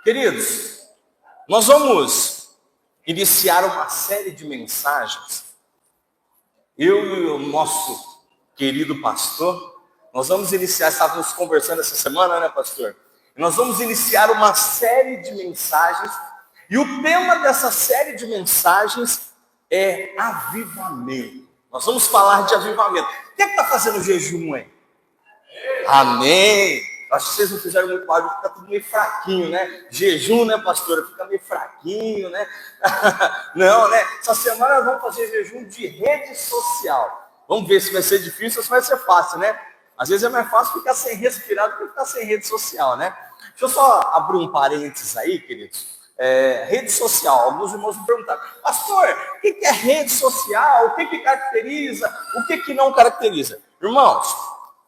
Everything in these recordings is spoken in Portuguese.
Queridos, nós vamos iniciar uma série de mensagens. Eu e o nosso querido pastor, nós vamos iniciar, estávamos conversando essa semana, né, pastor? Nós vamos iniciar uma série de mensagens, e o tema dessa série de mensagens é avivamento. Nós vamos falar de avivamento. Quem é que está fazendo jejum aí? Amém! Acho que vocês não fizeram muito barulho, fica tudo meio fraquinho, né? Jejum, né, pastora? Fica meio fraquinho, né? Não, né? Essa semana nós vamos fazer jejum de rede social. Vamos ver se vai ser difícil ou se vai ser fácil, né? Às vezes é mais fácil ficar sem respirar do que ficar sem rede social, né? Deixa eu só abrir um parênteses aí, queridos. Rede social, alguns irmãos me perguntaram, pastor, o que é rede social? O que caracteriza? O que não caracteriza? Irmãos,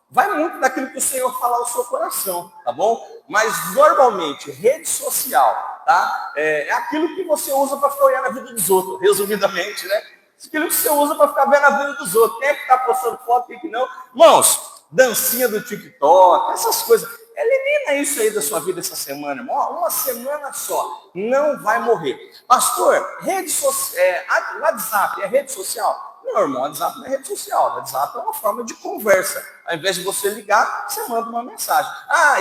vai muito daquilo que o Senhor falar ao seu coração, tá bom? Mas normalmente, rede social, tá? É aquilo que você usa para ficar olhando a vida dos outros, resumidamente, né? Aquilo que você usa para ficar vendo a vida dos outros. Quem é que está postando foto, quem que não? Irmãos, dancinha do TikTok, essas coisas. Elimina isso aí da sua vida essa semana, irmão. Uma semana só, não vai morrer. Pastor, rede social, WhatsApp é rede social? Não, irmão, WhatsApp não é rede social. WhatsApp é uma forma de conversa. Ao invés de você ligar, você manda uma mensagem.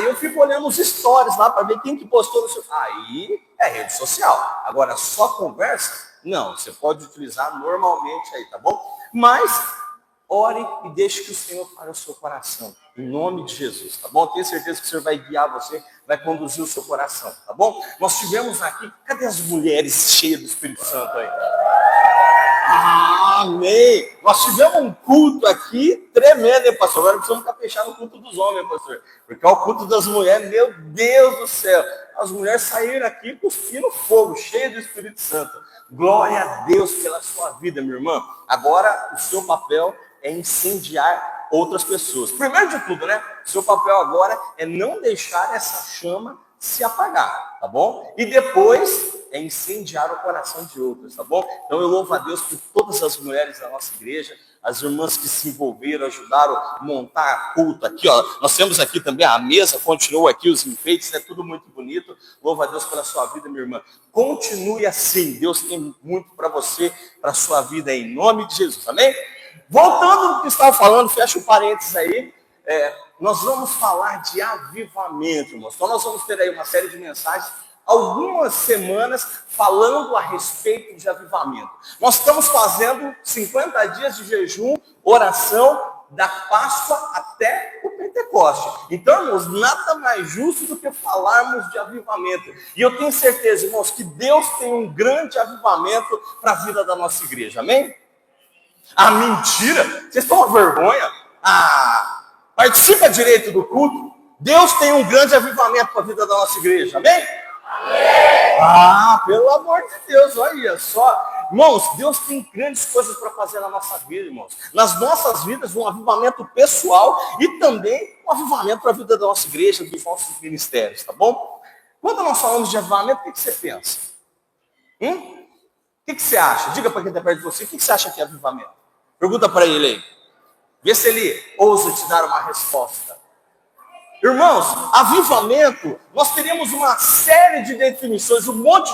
Eu fico olhando os stories lá para ver quem que postou no seu... Aí é rede social. Agora, só conversa? Não, você pode utilizar normalmente aí, tá bom? Mas ore e deixe que o Senhor fale o seu coração. Em nome de Jesus, tá bom? Tenho certeza que o Senhor vai guiar você, vai conduzir o seu coração, tá bom? Nós tivemos aqui, cadê as mulheres cheias do Espírito Santo aí? Amém! Nós tivemos um culto aqui tremendo, hein, pastor? Agora precisamos caprichar no culto dos homens, pastor. Porque o culto das mulheres, meu Deus do céu. As mulheres saíram aqui cuspindo fogo, cheio do Espírito Santo. Glória a Deus pela sua vida, minha irmã. Agora, o seu papel é incendiar outras pessoas. Primeiro de tudo, né? Seu papel agora é não deixar essa chama se apagar, tá bom? E depois é incendiar o coração de outros, tá bom? Então eu louvo a Deus por todas as mulheres da nossa igreja, as irmãs que se envolveram, ajudaram a montar a culto aqui, ó. Nós temos aqui também a mesa, continua aqui os enfeites, é tudo muito bonito. Louvo a Deus pela sua vida, minha irmã. Continue assim, Deus tem muito para você, para a sua vida, em nome de Jesus, amém? Voltando ao que estava falando, fecha o parênteses aí, nós vamos falar de avivamento, irmãos. Então nós vamos ter aí uma série de mensagens, algumas semanas falando a respeito de avivamento. Nós estamos fazendo 50 dias de jejum, oração, da Páscoa até o Pentecoste. Então, irmãos, nada mais justo do que falarmos de avivamento. E eu tenho certeza, irmãos, que Deus tem um grande avivamento para a vida da nossa igreja, amém? Mentira! Vocês estão com vergonha? Participa direito do culto. Deus tem um grande avivamento para a vida da nossa igreja, amém? Amém! Pelo amor de Deus, olha só. Irmãos, Deus tem grandes coisas para fazer na nossa vida, irmãos. Nas nossas vidas, um avivamento pessoal e também um avivamento para a vida da nossa igreja, dos nossos ministérios, tá bom? Quando nós falamos de avivamento, o que você pensa? O que você acha? Diga para quem está perto de você, o que você acha que é avivamento? Pergunta para ele aí. Vê se ele ousa te dar uma resposta. Irmãos, avivamento, nós teríamos uma série de definições, um monte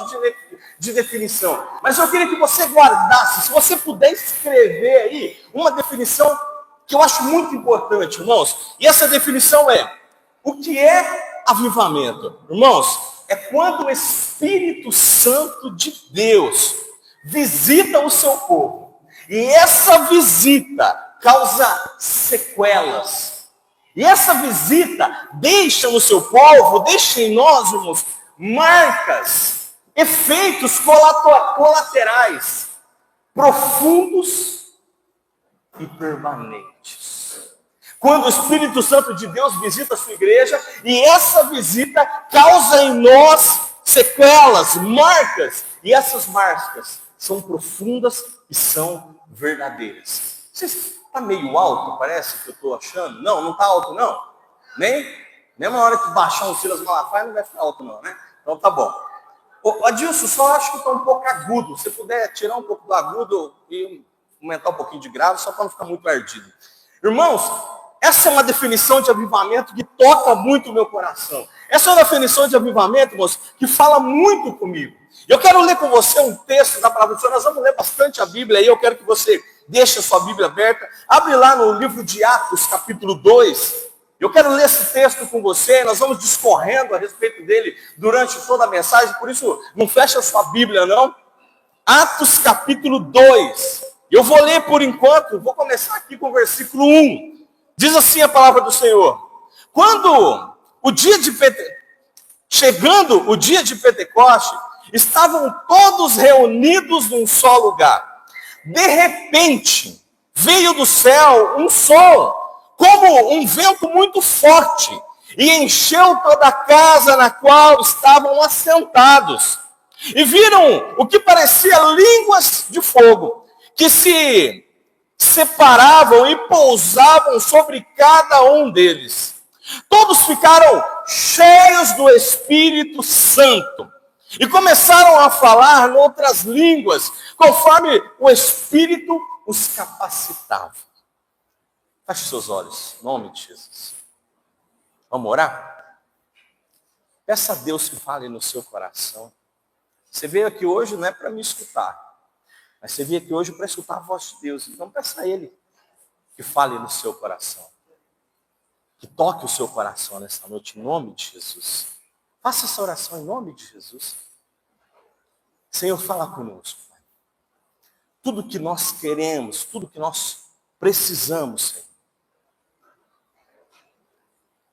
de definição. Mas eu queria que você guardasse, se você puder escrever aí, uma definição que eu acho muito importante, irmãos. E essa definição é, o que é avivamento? Irmãos, é quando o Espírito Santo de Deus visita o seu povo. E essa visita causa sequelas. E essa visita deixa no seu povo, deixa em nós, irmãos, marcas, efeitos colaterais, profundos e permanentes. Quando o Espírito Santo de Deus visita a sua igreja, e essa visita causa em nós sequelas, marcas, e essas marcas são profundas e são verdadeiras. Está meio alto, parece que eu estou achando. Não está alto, não. Nem na hora que baixar um Silas Malafaia, não vai ficar alto, não, né? Então tá bom. Adilson, só acho que está um pouco agudo. Se puder tirar um pouco do agudo e aumentar um pouquinho de grave, só para não ficar muito ardido. Irmãos, essa é uma definição de avivamento que toca muito o meu coração. Essa é uma definição de avivamento, irmãos, que fala muito comigo. Eu quero ler com você um texto da palavra do Senhor. Nós vamos ler bastante a Bíblia aí. Eu quero que você deixe a sua Bíblia aberta. Abre lá no livro de Atos, capítulo 2. Eu quero ler esse texto com você. Nós vamos discorrendo a respeito dele durante toda a mensagem. Por isso, não feche a sua Bíblia, não. Atos, capítulo 2. Eu vou ler por enquanto. Vou começar aqui com o versículo 1. Diz assim a palavra do Senhor. Chegando o dia de Pentecoste, estavam todos reunidos num só lugar. De repente, veio do céu um som, como um vento muito forte, e encheu toda a casa na qual estavam assentados. E viram o que parecia línguas de fogo, que se separavam e pousavam sobre cada um deles. Todos ficaram cheios do Espírito Santo e começaram a falar em outras línguas, conforme o Espírito os capacitava. Feche seus olhos, em nome de Jesus. Vamos orar? Peça a Deus que fale no seu coração. Você veio aqui hoje não é para me escutar, mas você veio aqui hoje para escutar a voz de Deus. Então peça a Ele que fale no seu coração. Que toque o seu coração nessa noite, em nome de Jesus. Faça essa oração em nome de Jesus. Senhor, fala conosco, Pai. Tudo que nós queremos, tudo que nós precisamos, Senhor,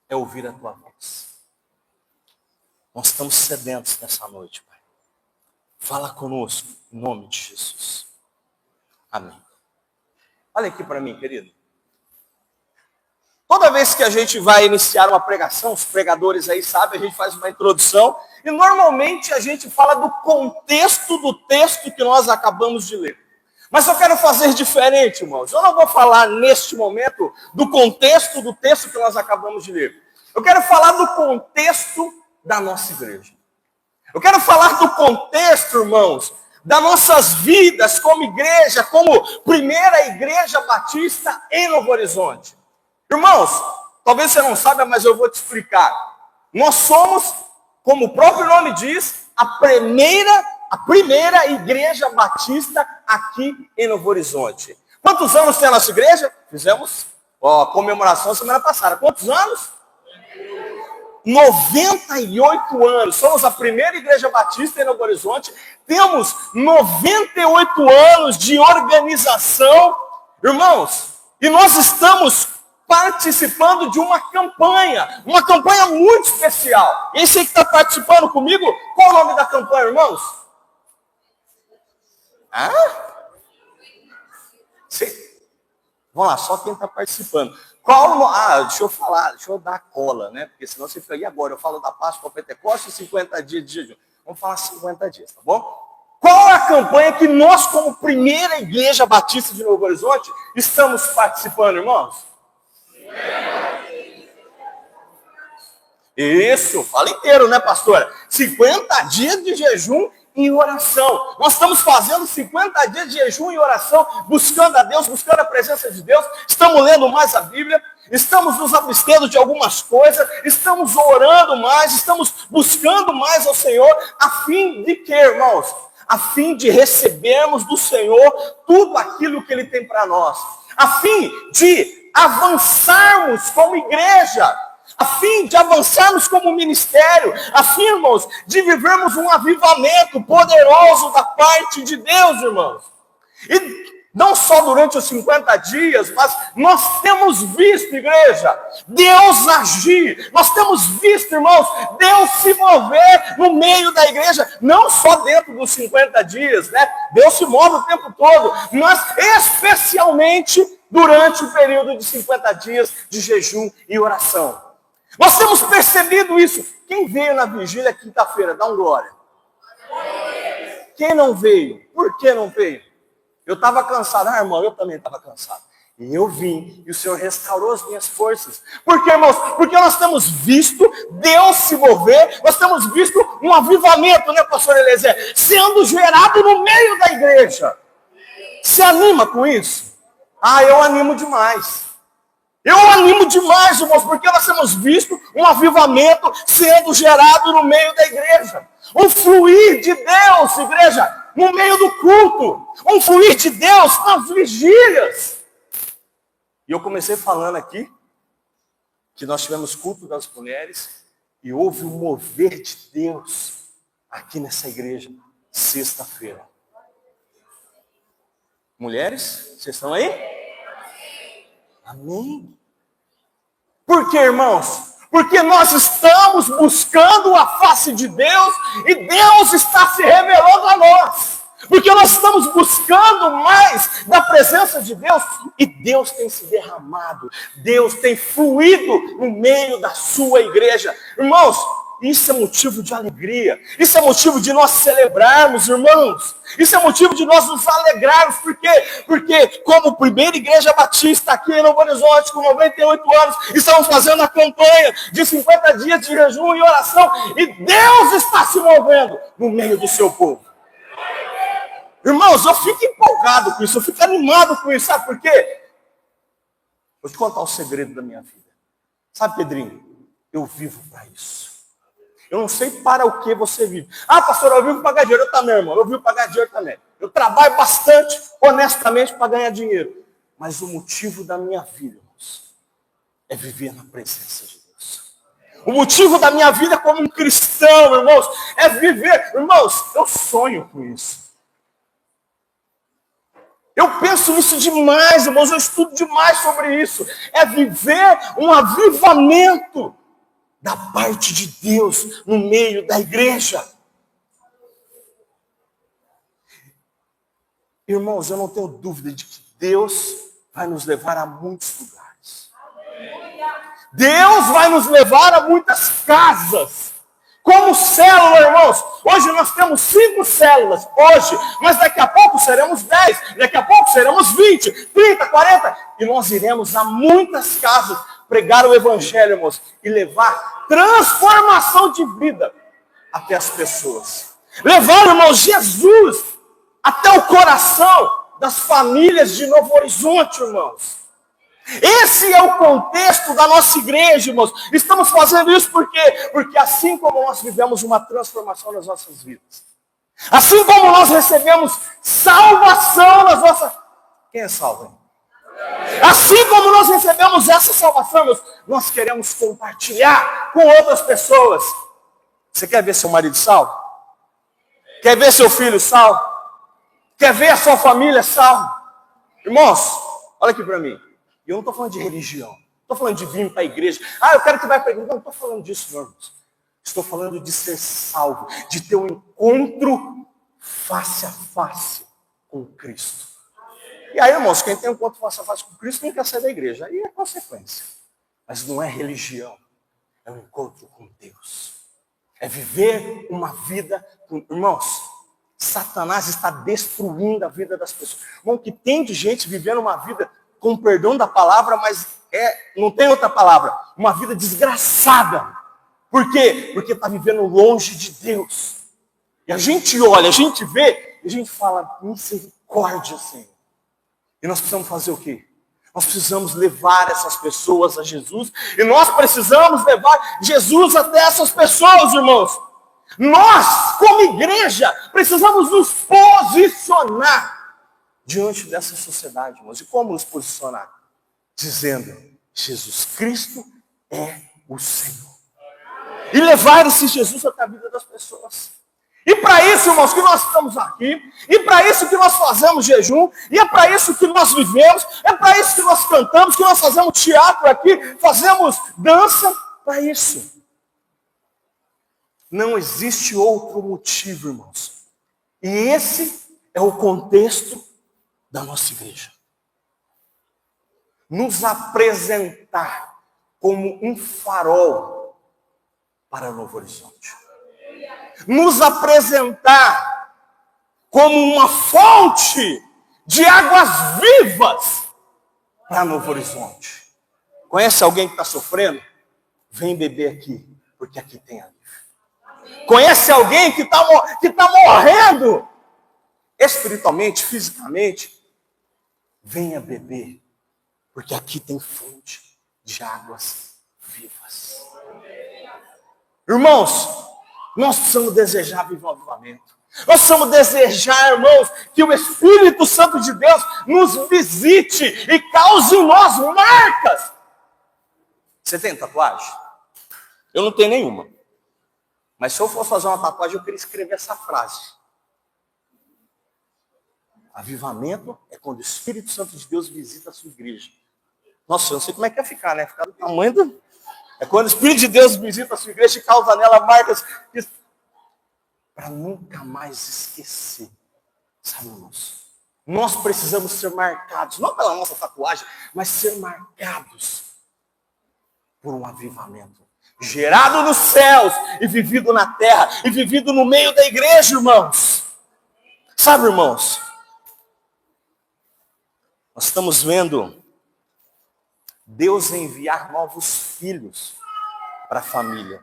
é ouvir a Tua voz. Nós estamos sedentos nessa noite, Pai. Fala conosco, em nome de Jesus. Amém. Olha aqui para mim, querido. Toda vez que a gente vai iniciar uma pregação, os pregadores aí sabem, a gente faz uma introdução e normalmente a gente fala do contexto do texto que nós acabamos de ler. Mas eu quero fazer diferente, irmãos. Eu não vou falar neste momento do contexto do texto que nós acabamos de ler. Eu quero falar do contexto da nossa igreja. Eu quero falar do contexto, irmãos, das nossas vidas como igreja, como primeira igreja batista em Novo Horizonte. Irmãos, talvez você não saiba, mas eu vou te explicar. Nós somos, como o próprio nome diz, a primeira igreja batista aqui em Novo Horizonte. Quantos anos tem a nossa igreja? Fizemos a comemoração semana passada. Quantos anos? 98 anos. Somos a primeira igreja batista em Novo Horizonte. Temos 98 anos de organização. Irmãos, e nós estamos participando de uma campanha muito especial. Esse aí que está participando comigo, qual o nome da campanha, irmãos? Vamos lá, só quem está participando. Deixa eu dar cola, né? Porque senão você fica, e agora? Eu falo da Páscoa, Pentecoste, 50 dias de jejum. Vamos falar 50 dias, tá bom? Qual é a campanha que nós, como primeira igreja batista de Novo Horizonte, estamos participando, irmãos? Isso, fala inteiro, né, pastora? 50 dias de jejum e oração. Nós estamos fazendo 50 dias de jejum e oração, buscando a Deus, buscando a presença de Deus. Estamos lendo mais a Bíblia, estamos nos abstendo de algumas coisas, estamos orando mais, estamos buscando mais ao Senhor, a fim de quê, irmãos? A fim de recebermos do Senhor tudo aquilo que Ele tem para nós. A fim de avançarmos como igreja, a fim de avançarmos como ministério, a fim, irmãos, de vivermos um avivamento poderoso da parte de Deus, irmãos. E não só durante os 50 dias, mas nós temos visto, igreja, Deus agir. Nós temos visto, irmãos, Deus se mover no meio da igreja, não só dentro dos 50 dias, né? Deus se move o tempo todo, mas especialmente durante o período de 50 dias de jejum e oração. Nós temos percebido isso. Quem veio na vigília quinta-feira, dá um glória. Quem não veio? Por que não veio? Eu estava cansado. Irmão, eu também estava cansado. E eu vim, e o Senhor restaurou as minhas forças. Por quê, irmãos? Porque nós temos visto Deus se mover, nós temos visto um avivamento, né, pastor Eliezer, sendo gerado no meio da igreja. Se anima com isso? Eu animo demais. Eu animo demais, irmãos, porque nós temos visto um avivamento sendo gerado no meio da igreja. Um fluir de Deus, igreja, no meio do culto. Um fluir de Deus nas vigílias. E eu comecei falando aqui que nós tivemos culto das mulheres e houve um mover de Deus aqui nessa igreja, sexta-feira. Mulheres, vocês estão aí? Amém. Por quê, irmãos? Porque nós estamos buscando a face de Deus e Deus está se revelando a nós. Porque nós estamos buscando mais da presença de Deus e Deus tem se derramado. Deus tem fluído no meio da sua igreja. Irmãos, isso é motivo de alegria. Isso é motivo de nós celebrarmos, irmãos. Isso é motivo de nós nos alegrarmos. Por quê? Porque como primeira igreja batista aqui em Novo Horizonte, com 98 anos, estamos fazendo a campanha de 50 dias de jejum e oração. E Deus está se movendo no meio do seu povo. Irmãos, eu fico empolgado com isso. Eu fico animado com isso. Sabe por quê? Vou te contar o segredo da minha vida. Sabe, Pedrinho? Eu vivo para isso. Eu não sei para o que você vive. Ah, pastor, eu vivo para ganhar dinheiro. Eu também, irmão. Eu vivo para ganhar dinheiro também. Eu trabalho bastante, honestamente, para ganhar dinheiro. Mas o motivo da minha vida, irmãos, é viver na presença de Deus. O motivo da minha vida como um cristão, irmãos, é viver. Irmãos, eu sonho com isso. Eu penso nisso demais, irmãos. Eu estudo demais sobre isso. É viver um avivamento da parte de Deus no meio da igreja. Irmãos, eu não tenho dúvida de que Deus vai nos levar a muitos lugares. Deus vai nos levar a muitas casas. Como célula, irmãos. Hoje nós temos 5 células. Hoje. Mas daqui a pouco seremos 10. Daqui a pouco seremos 20, 30, 40. E nós iremos a muitas casas pregar o evangelho, irmãos. E levar transformação de vida até as pessoas. Levar, irmãos, Jesus até o coração das famílias de Novo Horizonte, irmãos. Esse é o contexto da nossa igreja, irmãos. Estamos fazendo isso por quê? Porque assim como nós vivemos uma transformação nas nossas vidas, assim como nós recebemos salvação nas nossas... Quem é salvo, hein? Assim como nós recebemos essa salvação, nós queremos compartilhar com outras pessoas. Você quer ver seu marido salvo? Quer ver seu filho salvo? Quer ver a sua família salvo? Irmãos, olha aqui para mim. E eu não estou falando de religião. Não estou falando de vir para a igreja. Ah, eu quero que vai para a igreja. Não estou falando disso, não, irmãos. Estou falando de ser salvo. De ter um encontro face a face com Cristo. E aí, irmãos, quem tem um encontro face a face com Cristo não quer sair da igreja. Aí é consequência. Mas não é religião. É um encontro com Deus. É viver uma vida com... Irmãos, Satanás está destruindo a vida das pessoas. Irmão, que tem de gente vivendo uma vida... com perdão da palavra, mas não tem outra palavra, uma vida desgraçada. Por quê? Porque está vivendo longe de Deus. E a gente olha, a gente vê, e a gente fala, misericórdia, Senhor. E nós precisamos fazer o quê? Nós precisamos levar essas pessoas a Jesus, e nós precisamos levar Jesus até essas pessoas, irmãos. Nós, como igreja, precisamos nos posicionar diante dessa sociedade, irmãos. E como nos posicionar? Dizendo, Jesus Cristo é o Senhor. E levar esse Jesus até a vida das pessoas. E para isso, irmãos, que nós estamos aqui. E para isso que nós fazemos jejum. E é para isso que nós vivemos. É para isso que nós cantamos, que nós fazemos teatro aqui. Fazemos dança. Para isso. Não existe outro motivo, irmãos. E esse é o contexto da nossa igreja. Nos apresentar como um farol para Novo Horizonte. Nos apresentar como uma fonte de águas vivas para Novo Horizonte. Conhece alguém que está sofrendo? Vem beber aqui, porque aqui tem alívio. Conhece alguém que está morrendo espiritualmente, fisicamente? Venha beber, porque aqui tem fonte. de águas vivas. Irmãos, nós precisamos desejar viver um avivamento. Nós precisamos desejar, irmãos, que o Espírito Santo de Deus nos visite e cause em nós marcas. Você tem tatuagem? Eu não tenho nenhuma. Mas se eu fosse fazer uma tatuagem, eu queria escrever essa frase. Avivamento é quando o Espírito Santo de Deus visita a sua igreja. Nossa, eu não sei como é que ia ficar, né? Ficar do tamanho do... É quando o Espírito de Deus visita a sua igreja e causa nela marcas para nunca mais esquecer. Sabe, irmãos? Nós precisamos ser marcados, não pela nossa tatuagem, mas ser marcados por um avivamento. Gerado nos céus e vivido na terra e vivido no meio da igreja, irmãos. Sabe, irmãos? Nós estamos vendo Deus enviar novos filhos para a família.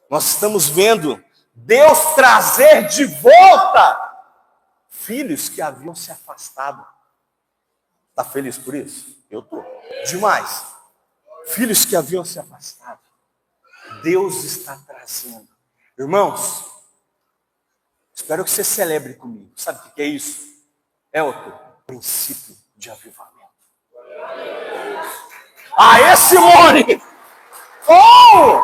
Nós estamos vendo Deus trazer de volta filhos que haviam se afastado. Está feliz por isso? Eu estou. Demais. Filhos que haviam se afastado. Deus está trazendo. Irmãos, espero que você celebre comigo. Sabe o que é isso? É outro princípio de avivamento. Aê, Simone! Oh!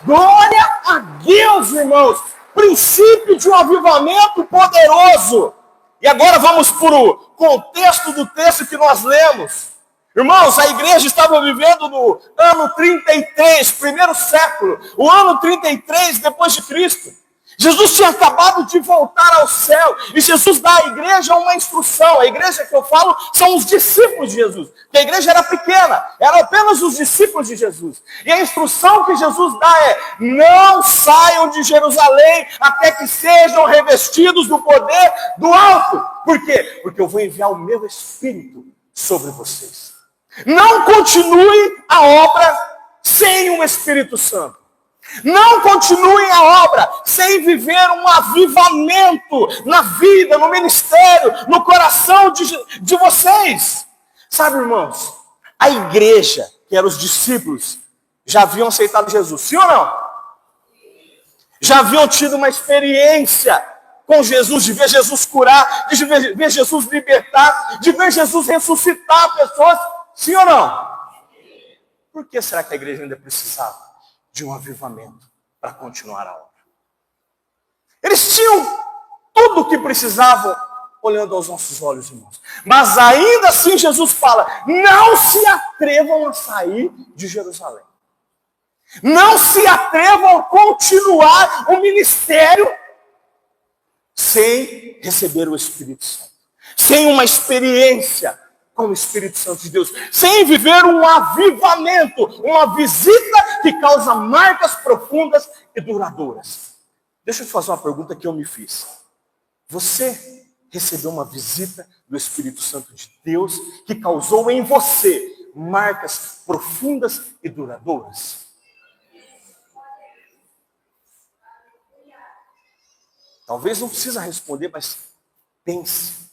Glória a Deus, irmãos! Princípio de um avivamento poderoso. E agora vamos para o contexto do texto que nós lemos. Irmãos, a igreja estava vivendo no ano 33, primeiro século. O ano 33 depois de Cristo. Jesus tinha acabado de voltar ao céu. E Jesus dá à igreja uma instrução. A igreja que eu falo são os discípulos de Jesus. Porque a igreja era pequena. Eram apenas os discípulos de Jesus. E a instrução que Jesus dá é: não saiam de Jerusalém até que sejam revestidos do poder do alto. Por quê? Porque eu vou enviar o meu Espírito sobre vocês. Não continue a obra sem o Espírito Santo. Não continuem a obra sem viver um avivamento na vida, no ministério, no coração de vocês. Sabe, irmãos, a igreja, que eram os discípulos, já haviam aceitado Jesus, sim ou não? Já haviam tido uma experiência com Jesus, de ver Jesus curar, de ver Jesus libertar, de ver Jesus ressuscitar pessoas, sim ou não? Por que será que a igreja ainda precisava de um avivamento para continuar a obra? Eles tinham tudo o que precisavam olhando aos nossos olhos, irmãos. Mas ainda assim Jesus fala: não se atrevam a sair de Jerusalém. Não se atrevam a continuar o ministério sem receber o Espírito Santo. Sem uma experiência com o Espírito Santo de Deus, sem viver um avivamento, uma visita que causa marcas profundas e duradouras. Deixa eu te fazer uma pergunta que eu me fiz. Você recebeu uma visita do Espírito Santo de Deus que causou em você marcas profundas e duradouras? Talvez não precisa responder, mas pense.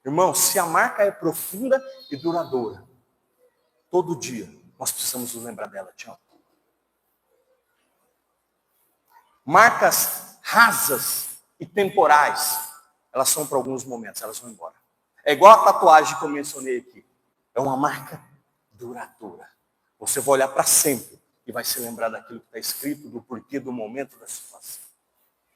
Irmão, se a marca é profunda e duradoura, todo dia nós precisamos nos lembrar dela, Tiago. Marcas rasas e temporais, elas são para alguns momentos, elas vão embora. É igual a tatuagem que eu mencionei aqui. É uma marca duradoura. Você vai olhar para sempre e vai se lembrar daquilo que está escrito, do porquê, do momento, da situação.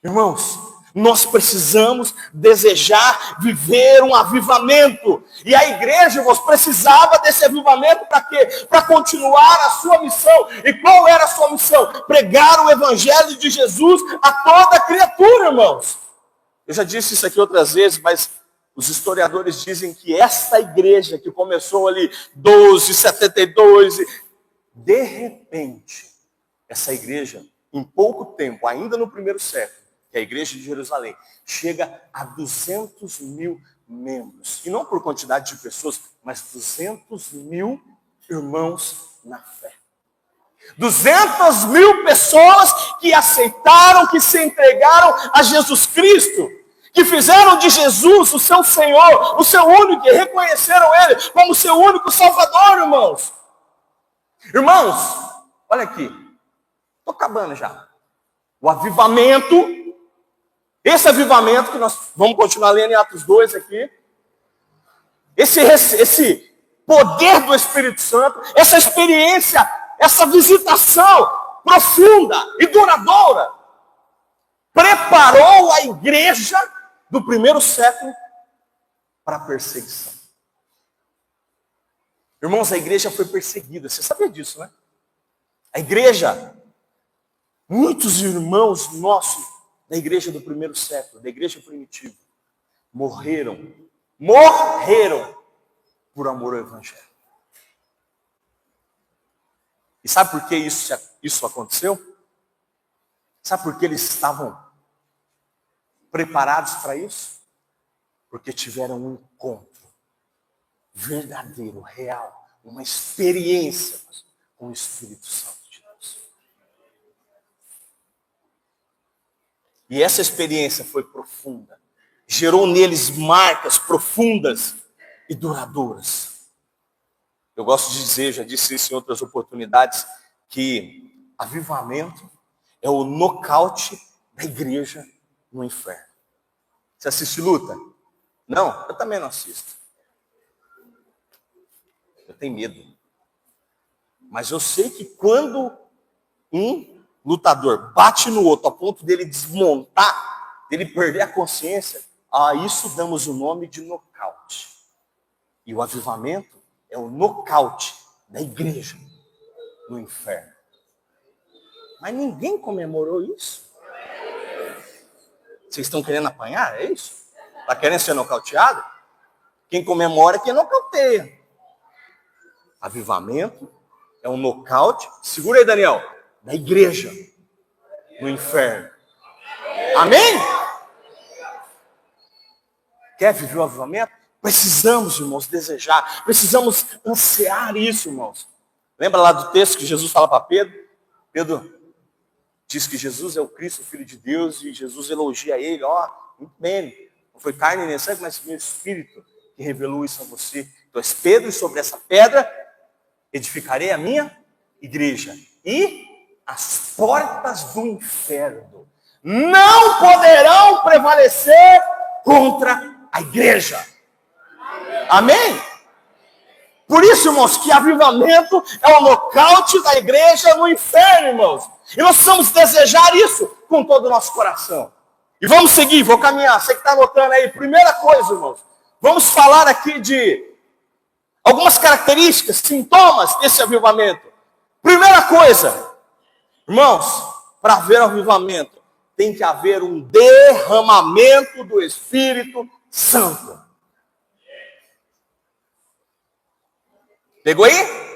Irmãos, nós precisamos desejar viver um avivamento. E a igreja, irmãos, precisava desse avivamento para quê? Para continuar a sua missão. E qual era a sua missão? Pregar o evangelho de Jesus a toda criatura, irmãos. Eu já disse isso aqui outras vezes, mas os historiadores dizem que esta igreja que começou ali 1272, de repente, essa igreja, em pouco tempo, ainda no primeiro século, que é a igreja de Jerusalém, chega a 200 mil membros. E não por quantidade de pessoas, mas 200 mil irmãos na fé. 200 mil pessoas que aceitaram, que se entregaram a Jesus Cristo, que fizeram de Jesus o seu Senhor, o seu único, e reconheceram Ele como seu único Salvador, irmãos. Irmãos, olha aqui. Estou acabando já. O avivamento, esse avivamento que nós vamos continuar lendo em Atos 2 aqui, esse poder do Espírito Santo, essa experiência, essa visitação profunda e duradoura, preparou a igreja do primeiro século para a perseguição. Irmãos, a igreja foi perseguida, você sabia disso, né? A igreja, muitos irmãos nossos da igreja do primeiro século, da igreja primitiva, morreram por amor ao evangelho. E sabe por que isso aconteceu? Sabe por que eles estavam preparados para isso? Porque tiveram um encontro verdadeiro, real, uma experiência com o Espírito Santo de Deus. E essa experiência foi profunda, gerou neles marcas profundas e duradouras. Eu gosto de dizer, já disse isso em outras oportunidades, que avivamento é o nocaute da igreja no inferno. Você assiste luta? Não? Eu também não assisto. Eu tenho medo. Mas eu sei que quando um lutador bate no outro a ponto dele desmontar, dele perder a consciência, a isso damos o nome de nocaute. E o avivamento é o nocaute da igreja no inferno. Mas ninguém comemorou isso. Vocês estão querendo apanhar? É isso? Está querendo ser nocauteado? Quem comemora é quem nocauteia. Avivamento é um nocaute. Segura aí, Daniel. Da igreja no inferno. Amém? Quer viver o avivamento? Precisamos, irmãos, desejar. Precisamos ansiar isso, irmãos. Lembra lá do texto que Jesus fala para Pedro? Pedro diz que Jesus é o Cristo, o Filho de Deus, e Jesus elogia ele. Muito bem, não foi carne nem sangue, mas meu Espírito que revelou isso a você. Tu és Pedro, e sobre essa pedra edificarei a minha igreja. E as portas do inferno não poderão prevalecer contra a igreja. Amém? Por isso, irmãos, que avivamento é o nocaute da igreja no inferno, irmãos. E nós precisamos desejar isso com todo o nosso coração. E vamos seguir, vou caminhar. Você que está anotando aí, primeira coisa, irmãos. Vamos falar aqui de algumas características, sintomas desse avivamento. Primeira coisa, irmãos, para haver avivamento, tem que haver um derramamento do Espírito Santo. Pegou aí?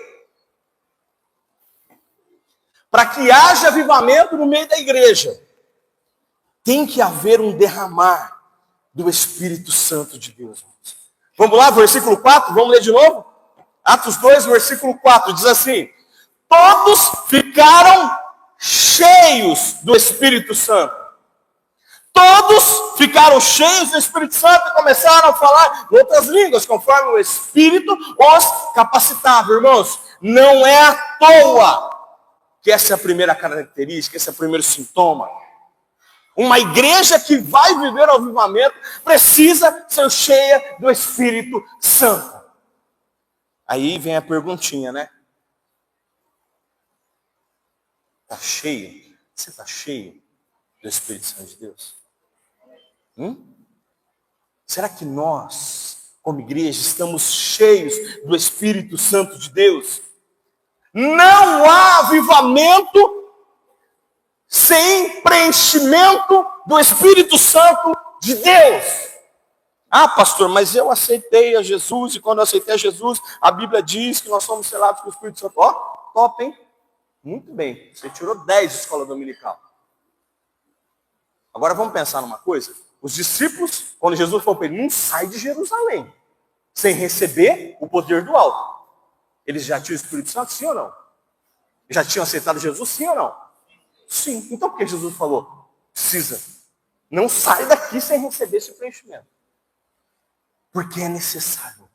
Para que haja avivamento no meio da igreja, tem que haver um derramar do Espírito Santo de Deus. Vamos lá, versículo 4, vamos ler de novo? Atos 2, versículo 4, diz assim: todos ficaram cheios do Espírito Santo. Todos ficaram cheios do Espírito Santo e começaram a falar em outras línguas, conforme o Espírito os capacitava. Irmãos, não é à toa que essa é a primeira característica, esse é o primeiro sintoma. Uma igreja que vai viver o avivamento precisa ser cheia do Espírito Santo. Aí vem a perguntinha, né? Está cheio? Você está cheio do Espírito Santo de Deus? Será que nós, como igreja, estamos cheios do Espírito Santo de Deus? Não há avivamento sem preenchimento do Espírito Santo de Deus. Ah, pastor, mas eu aceitei a Jesus, e quando eu aceitei a Jesus, a Bíblia diz que nós somos selados com o Espírito Santo. Top, hein? Muito bem, você tirou 10 de escola dominical. Agora vamos pensar numa coisa. Os discípulos, quando Jesus falou para ele, não sai de Jerusalém, sem receber o poder do alto. Eles já tinham o Espírito Santo, sim ou não? Já tinham aceitado Jesus, sim ou não? Sim. Então por que Jesus falou? Precisa. Não sai daqui sem receber esse preenchimento. Porque é necessário.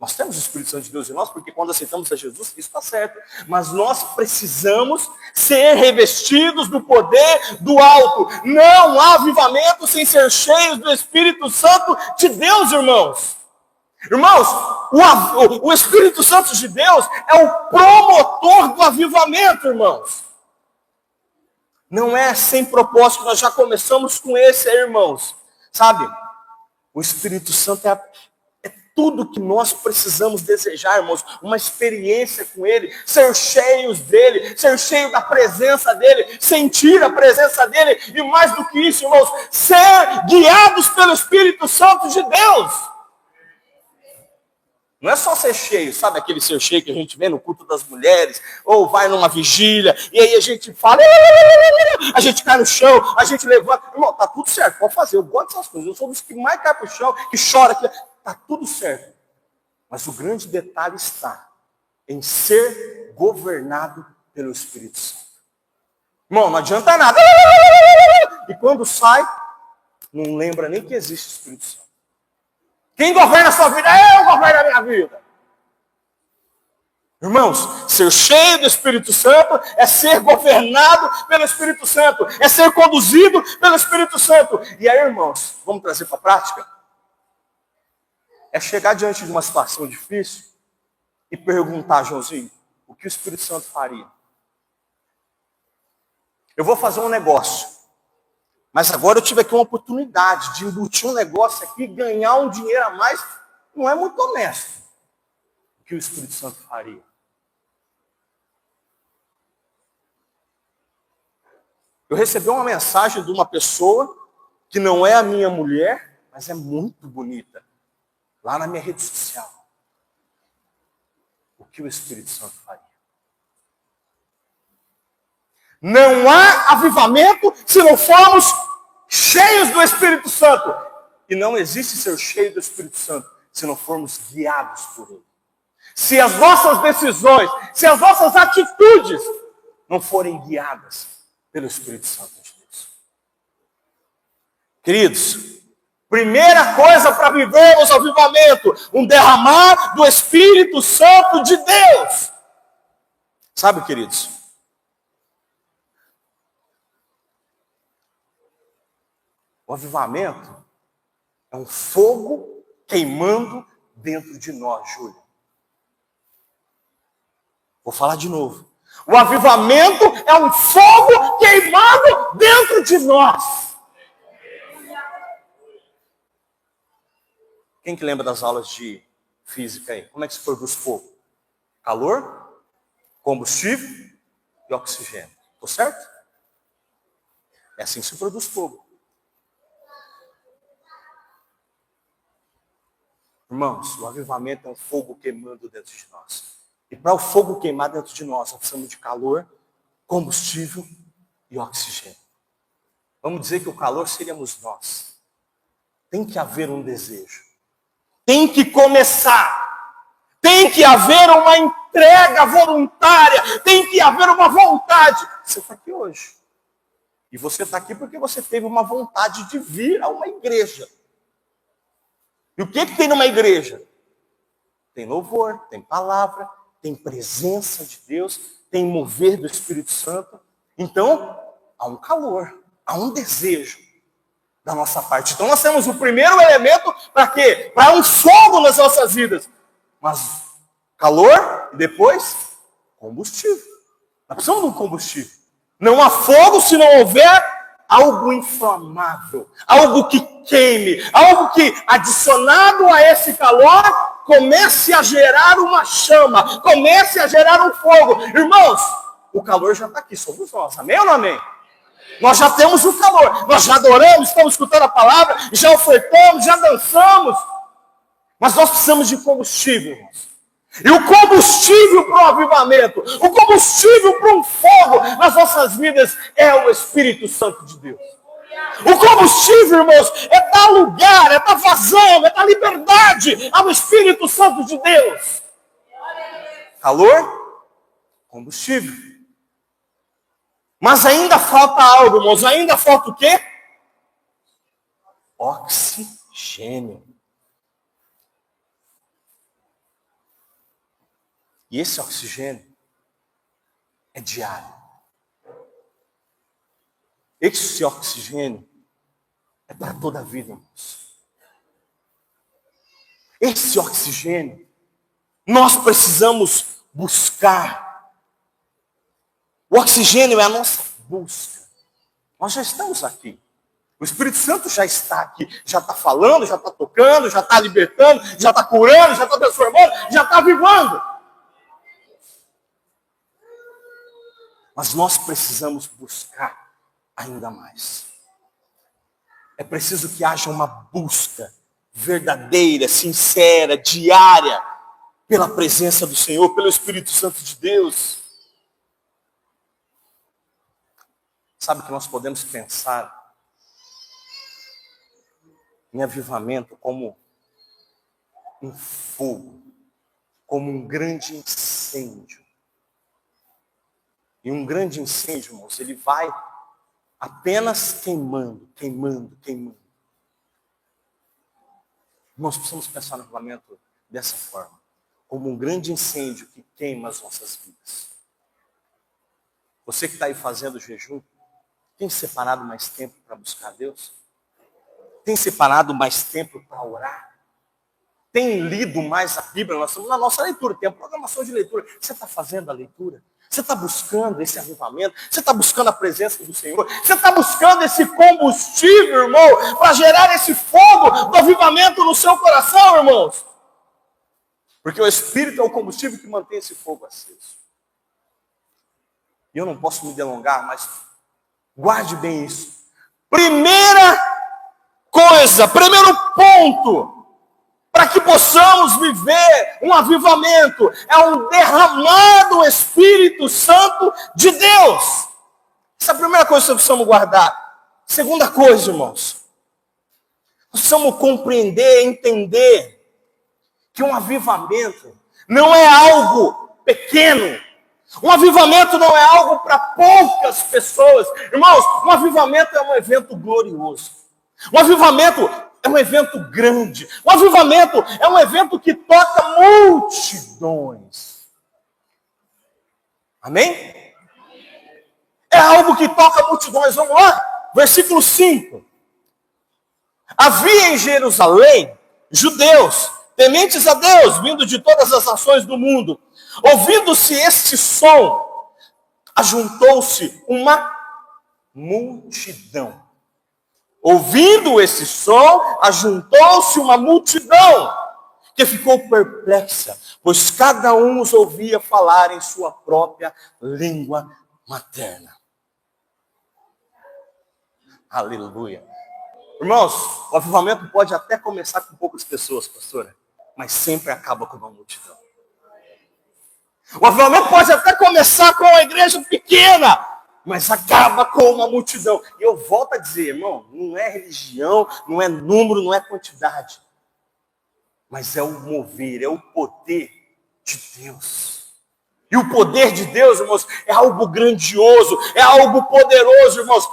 Nós temos o Espírito Santo de Deus em nós, porque quando aceitamos a Jesus, isso está certo. Mas nós precisamos ser revestidos do poder do alto. Não há avivamento sem ser cheios do Espírito Santo de Deus, irmãos. Irmãos, o Espírito Santo de Deus é o promotor do avivamento, irmãos. Não é sem propósito, nós já começamos com esse aí, irmãos. Sabe, o Espírito Santo é tudo que nós precisamos desejar, irmãos. Uma experiência com Ele, ser cheios dEle, ser cheio da presença dEle, sentir a presença dEle. E mais do que isso, irmãos, ser guiados pelo Espírito Santo de Deus. Não é só ser cheio, sabe aquele ser cheio que a gente vê no culto das mulheres, ou vai numa vigília, e aí a gente fala, a gente cai no chão, a gente levanta. Irmão, tá tudo certo, pode fazer, eu gosto dessas coisas, eu sou dos que mais cai pro chão, que chora, tá tudo certo. Mas o grande detalhe está em ser governado pelo Espírito Santo. Irmão, não adianta nada. E quando sai, não lembra nem que existe o Espírito Santo. Quem governa a sua vida? Eu governo a minha vida. Irmãos, ser cheio do Espírito Santo é ser governado pelo Espírito Santo. É ser conduzido pelo Espírito Santo. E aí, irmãos, vamos trazer para a prática? É chegar diante de uma situação difícil e perguntar, Joãozinho, o que o Espírito Santo faria? Eu vou fazer um negócio. Mas agora eu tive aqui uma oportunidade de embutir um negócio aqui, ganhar um dinheiro a mais. Não é muito honesto. O que o Espírito Santo faria? Eu recebi uma mensagem de uma pessoa que não é a minha mulher, mas é muito bonita. Lá na minha rede social. O que o Espírito Santo faria? Não há avivamento se não formos cheios do Espírito Santo. E não existe ser cheio do Espírito Santo se não formos guiados por Ele. Se as nossas decisões, se as nossas atitudes não forem guiadas pelo Espírito Santo de Deus. Queridos, primeira coisa para vivermos o avivamento, um derramar do Espírito Santo de Deus. Sabe, queridos? O avivamento é um fogo queimando dentro de nós, Júlio. Vou falar de novo. O avivamento é um fogo queimando dentro de nós. Quem que lembra das aulas de física aí? Como é que se produz fogo? Calor, combustível e oxigênio. Tô certo? É assim que se produz fogo. Irmãos, o avivamento é um fogo queimando dentro de nós. E para o fogo queimar dentro de nós precisamos de calor, combustível e oxigênio. Vamos dizer que o calor seríamos nós. Tem que haver um desejo. Tem que começar. Tem que haver uma entrega voluntária. Tem que haver uma vontade. Você está aqui hoje. E você está aqui porque você teve uma vontade de vir a uma igreja. E o que tem numa igreja? Tem louvor, tem palavra, tem presença de Deus, tem mover do Espírito Santo. Então, há um calor, há um desejo da nossa parte. Então, nós temos o primeiro elemento para quê? Para um fogo nas nossas vidas. Mas calor e depois combustível. Nós precisamos de um combustível. Não há fogo se não houver algo inflamável, algo que queime, algo que, adicionado a esse calor, comece a gerar uma chama, comece a gerar um fogo. Irmãos, o calor já está aqui, somos nós, amém ou não amém? Nós já temos o calor, nós já adoramos, estamos escutando a palavra, já ofertamos, já dançamos, mas nós precisamos de combustível, irmãos. E o combustível para o avivamento, o combustível para um fogo nas nossas vidas é o Espírito Santo de Deus. O combustível, irmãos, é dar lugar, é dar vazão, é dar liberdade ao Espírito Santo de Deus. Calor, combustível. Mas ainda falta algo, irmãos, ainda falta o quê? Oxigênio. E esse oxigênio é diário. Esse oxigênio é para toda a vida, irmãos. Esse oxigênio nós precisamos buscar. O oxigênio é a nossa busca. Nós já estamos aqui. O Espírito Santo já está aqui. Já está falando, já está tocando, já está libertando, já está curando, já está transformando, já está avivando. Mas nós precisamos buscar ainda mais. É preciso que haja uma busca verdadeira, sincera, diária, pela presença do Senhor, pelo Espírito Santo de Deus. Sabe que nós podemos pensar em avivamento como um fogo, como um grande incêndio. E um grande incêndio, irmãos, ele vai apenas queimando, queimando, queimando. Nós precisamos pensar no avivamento dessa forma, como um grande incêndio que queima as nossas vidas. Você que está aí fazendo jejum, tem separado mais tempo para buscar Deus? Tem separado mais tempo para orar? Tem lido mais a Bíblia? Nós estamos na nossa leitura, tem a programação de leitura. Você está fazendo a leitura? Você está buscando esse avivamento? Você está buscando a presença do Senhor? Você está buscando esse combustível, irmão, para gerar esse fogo do avivamento no seu coração, irmãos? Porque o Espírito é o combustível que mantém esse fogo aceso. E eu não posso me delongar, mas guarde bem isso. Primeira coisa, primeiro ponto, para que possamos viver um avivamento, é um derramar do Espírito Santo de Deus. Essa é a primeira coisa que nós precisamos guardar. Segunda coisa, irmãos, nós precisamos compreender, entender que um avivamento não é algo pequeno. Um avivamento não é algo para poucas pessoas. Irmãos, um avivamento é um evento glorioso. Um avivamento é um evento grande. Um avivamento é um evento que toca multidões. Amém? É algo que toca multidões. Vamos lá? Versículo 5. Havia em Jerusalém judeus, tementes a Deus, vindo de todas as nações do mundo. Ouvindo-se este som, ajuntou-se uma multidão. Ouvindo esse som, ajuntou-se uma multidão, que ficou perplexa, pois cada um os ouvia falar em sua própria língua materna. Aleluia. Irmãos, o avivamento pode até começar com poucas pessoas, pastora, mas sempre acaba com uma multidão. O avivamento pode até começar com uma igreja pequena, mas acaba com uma multidão. E eu volto a dizer, irmão, não é religião, não é número, não é quantidade. Mas é o mover, é o poder de Deus. E o poder de Deus, irmãos, é algo grandioso, é algo poderoso, irmãos.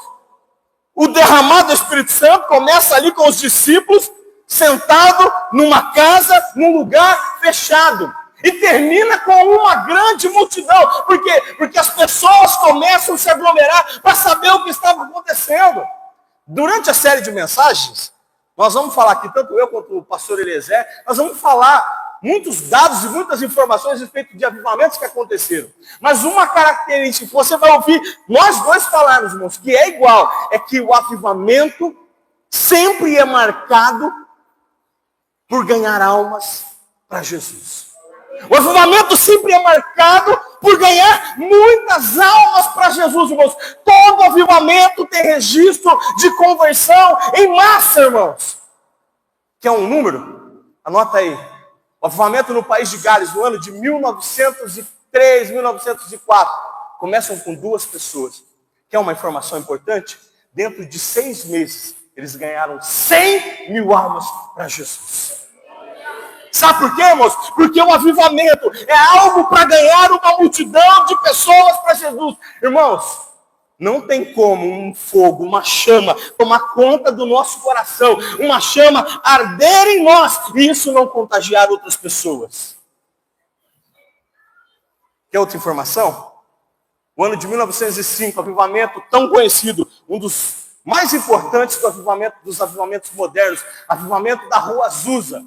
O derramar do Espírito Santo começa ali com os discípulos, sentados numa casa, num lugar fechado. E termina com uma grande multidão. Por quê? Porque as pessoas começam a se aglomerar para saber o que estava acontecendo. Durante a série de mensagens, nós vamos falar aqui, tanto eu quanto o pastor Eliezer, nós vamos falar muitos dados e muitas informações a respeito de avivamentos que aconteceram. Mas uma característica que você vai ouvir nós dois falarmos, irmãos, que é igual, é que o avivamento sempre é marcado por ganhar almas para Jesus. O avivamento sempre é marcado por ganhar muitas almas para Jesus, irmãos. Todo avivamento tem registro de conversão em massa, irmãos. Quer um número? Anota aí. O avivamento no país de Gales, no ano de 1903, 1904, começam com 2 pessoas. Quer uma informação importante? Dentro de 6 meses, eles ganharam 100 mil almas para Jesus. Sabe por quê, irmãos? Porque o avivamento é algo para ganhar uma multidão de pessoas para Jesus. Irmãos, não tem como um fogo, uma chama, tomar conta do nosso coração, uma chama arder em nós, e isso não contagiar outras pessoas. Quer outra informação? O ano de 1905, avivamento tão conhecido, um dos mais importantes dos avivamentos modernos, avivamento da Rua Azusa,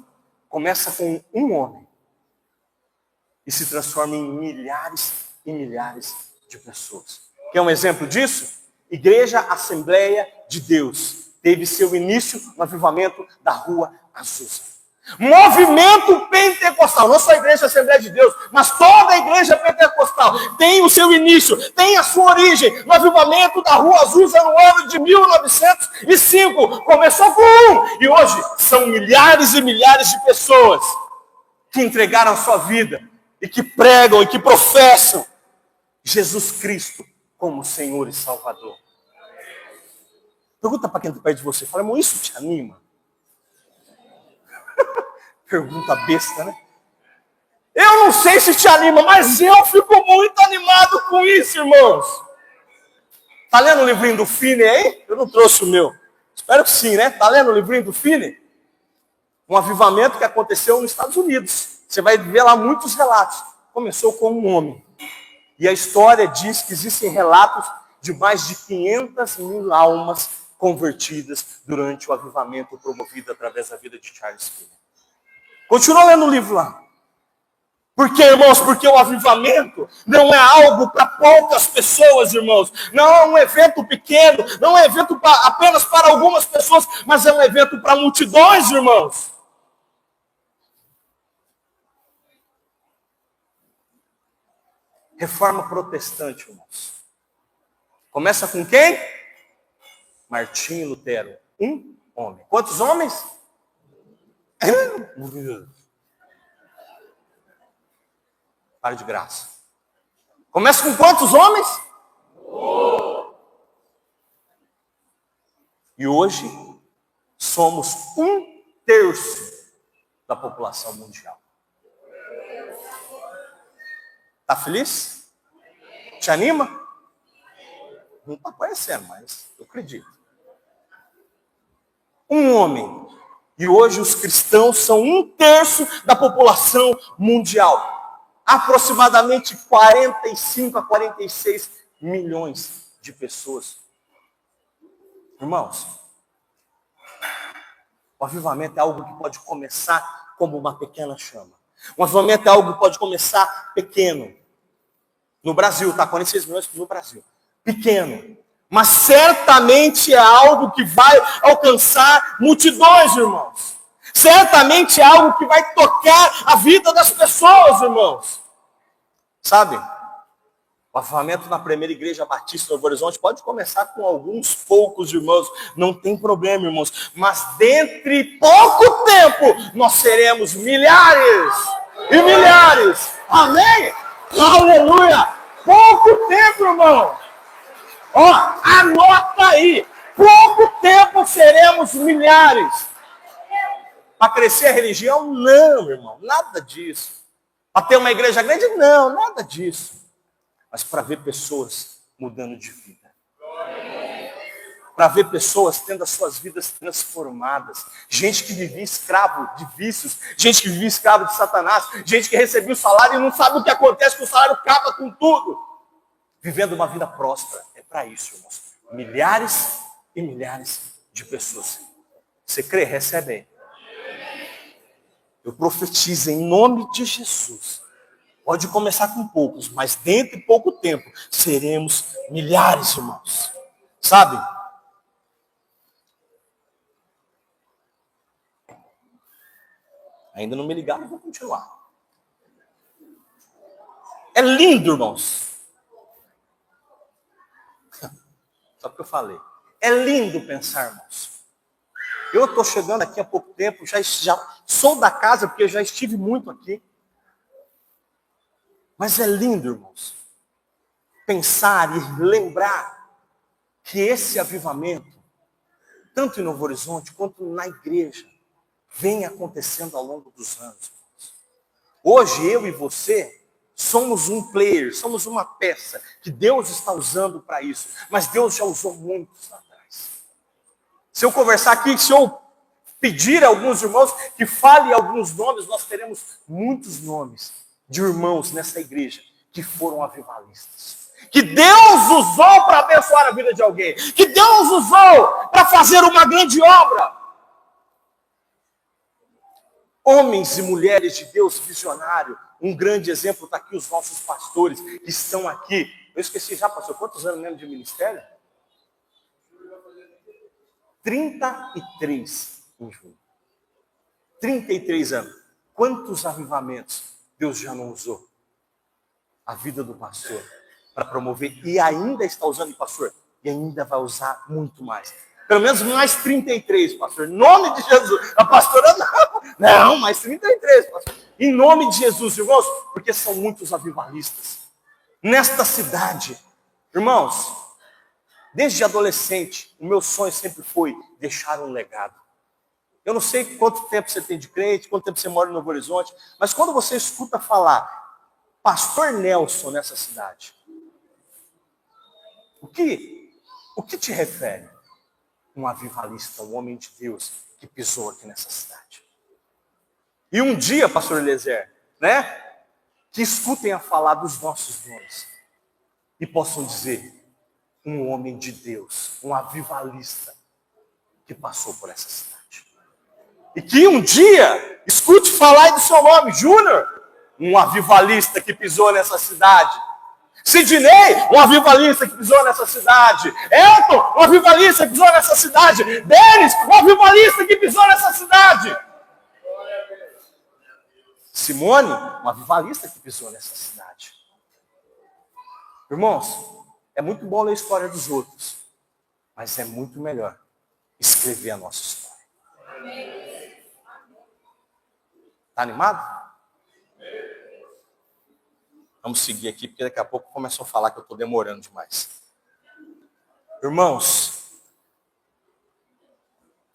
começa com um homem e se transforma em milhares e milhares de pessoas. Quer um exemplo disso? Igreja Assembleia de Deus teve seu início no avivamento da Rua Azusa. Movimento pentecostal, não só a Igreja Assembleia de Deus, mas toda a Igreja pentecostal tem o seu início, tem a sua origem no avivamento da Rua Azusa no ano de 1905. Começou com um e hoje são milhares e milhares de pessoas que entregaram a sua vida e que pregam e que professam Jesus Cristo como Senhor e Salvador. Pergunta para quem está perto de você, fala, irmão, isso te anima? Pergunta besta, né? Eu não sei se te anima, mas eu fico muito animado com isso, irmãos. Tá lendo o livrinho do Finney aí? Eu não trouxe o meu. Espero que sim, né? Tá lendo o livrinho do Finney? Um avivamento que aconteceu nos Estados Unidos. Você vai ver lá muitos relatos. Começou com um homem. E a história diz que existem relatos de mais de 500 mil almas convertidas durante o avivamento promovido através da vida de Charles Finney. Continua lendo o livro lá. Por quê, irmãos? Porque o avivamento não é algo para poucas pessoas, irmãos. Não é um evento pequeno, não é um evento apenas para algumas pessoas, mas é um evento para multidões, irmãos. Reforma protestante, irmãos. Começa com quem? Martinho Lutero. Um homem. Quantos homens? Para de graça. Começa com quantos homens? E hoje somos 1/3 da população mundial. Tá feliz? Te anima? Não está aparecendo, mas eu acredito. Um homem. E hoje os cristãos são 1/3 da população mundial. Aproximadamente 45 a 46 milhões de pessoas. Irmãos, o avivamento é algo que pode começar como uma pequena chama. O avivamento é algo que pode começar pequeno. No Brasil, tá? 46 milhões no Brasil. Pequeno. Mas certamente é algo que vai alcançar multidões, irmãos. Certamente é algo que vai tocar a vida das pessoas, irmãos. Sabe? O avivamento na primeira igreja batista do Novo Horizonte pode começar com alguns poucos irmãos. Não tem problema, irmãos. Mas dentre pouco tempo, nós seremos milhares e milhares. Amém? Aleluia! Pouco tempo, irmão. Ó, anota aí. Pouco tempo seremos milhares. Para crescer a religião? Não, irmão. Nada disso. Para ter uma igreja grande? Não, nada disso. Mas para ver pessoas mudando de vida. Para ver pessoas tendo as suas vidas transformadas. Gente que vivia escravo de vícios. Gente que vivia escravo de Satanás. Gente que recebia o salário e não sabe o que acontece, que o salário acaba com tudo. Vivendo uma vida próspera. É para isso, irmãos. Milhares e milhares de pessoas. Você crê? Recebe aí. Eu profetizo em nome de Jesus. Pode começar com poucos, mas dentro de pouco tempo seremos milhares, irmãos. Sabe? Ainda não me ligaram, vou continuar. É lindo, irmãos. Só que eu falei. É lindo pensar, irmãos. Eu estou chegando aqui há pouco tempo, já sou da casa, porque eu já estive muito aqui. Mas é lindo, irmãos, pensar e lembrar que esse avivamento, tanto em Novo Horizonte quanto na igreja, vem acontecendo ao longo dos anos. Hoje, eu e você somos um player, somos uma peça que Deus está usando para isso. Mas Deus já usou muitos lá atrás. Se eu conversar aqui, se eu pedir a alguns irmãos que falem alguns nomes, nós teremos muitos nomes de irmãos nessa igreja que foram avivalistas. Que Deus usou para abençoar a vida de alguém. Que Deus usou para fazer uma grande obra. Homens e mulheres de Deus visionário. Um grande exemplo está aqui, os nossos pastores que estão aqui. Eu esqueci já, pastor, quantos anos mesmo de ministério? 33 em junho. 33 anos. Quantos avivamentos Deus já não usou? A vida do pastor para promover. E ainda está usando, pastor. E ainda vai usar muito mais. Pelo menos mais 33, pastor. Em nome de Jesus. A pastora não. Não, mais 33, pastor. Em nome de Jesus, irmãos. Porque são muitos avivalistas. Nesta cidade. Irmãos, desde adolescente, o meu sonho sempre foi deixar um legado. Eu não sei quanto tempo você tem de crente, quanto tempo você mora no Novo Horizonte, mas quando você escuta falar Pastor Nelson nessa cidade, o que te refere? Um avivalista, um homem de Deus que pisou aqui nessa cidade. E um dia, pastor Eliezer, que escutem a falar dos nossos nomes e possam dizer, um homem de Deus, um avivalista que passou por essa cidade. E que um dia escute falar do seu nome, Júnior, um avivalista que pisou nessa cidade. Sidney, um avivalista que pisou nessa cidade. Elton, um avivalista que pisou nessa cidade. Denis, um avivalista que pisou nessa cidade. Simone, um avivalista que pisou nessa cidade. Irmãos, é muito bom ler a história dos outros, mas é muito melhor escrever a nossa história. Está animado? Vamos seguir aqui, porque daqui a pouco começam a falar que eu estou demorando demais. Irmãos,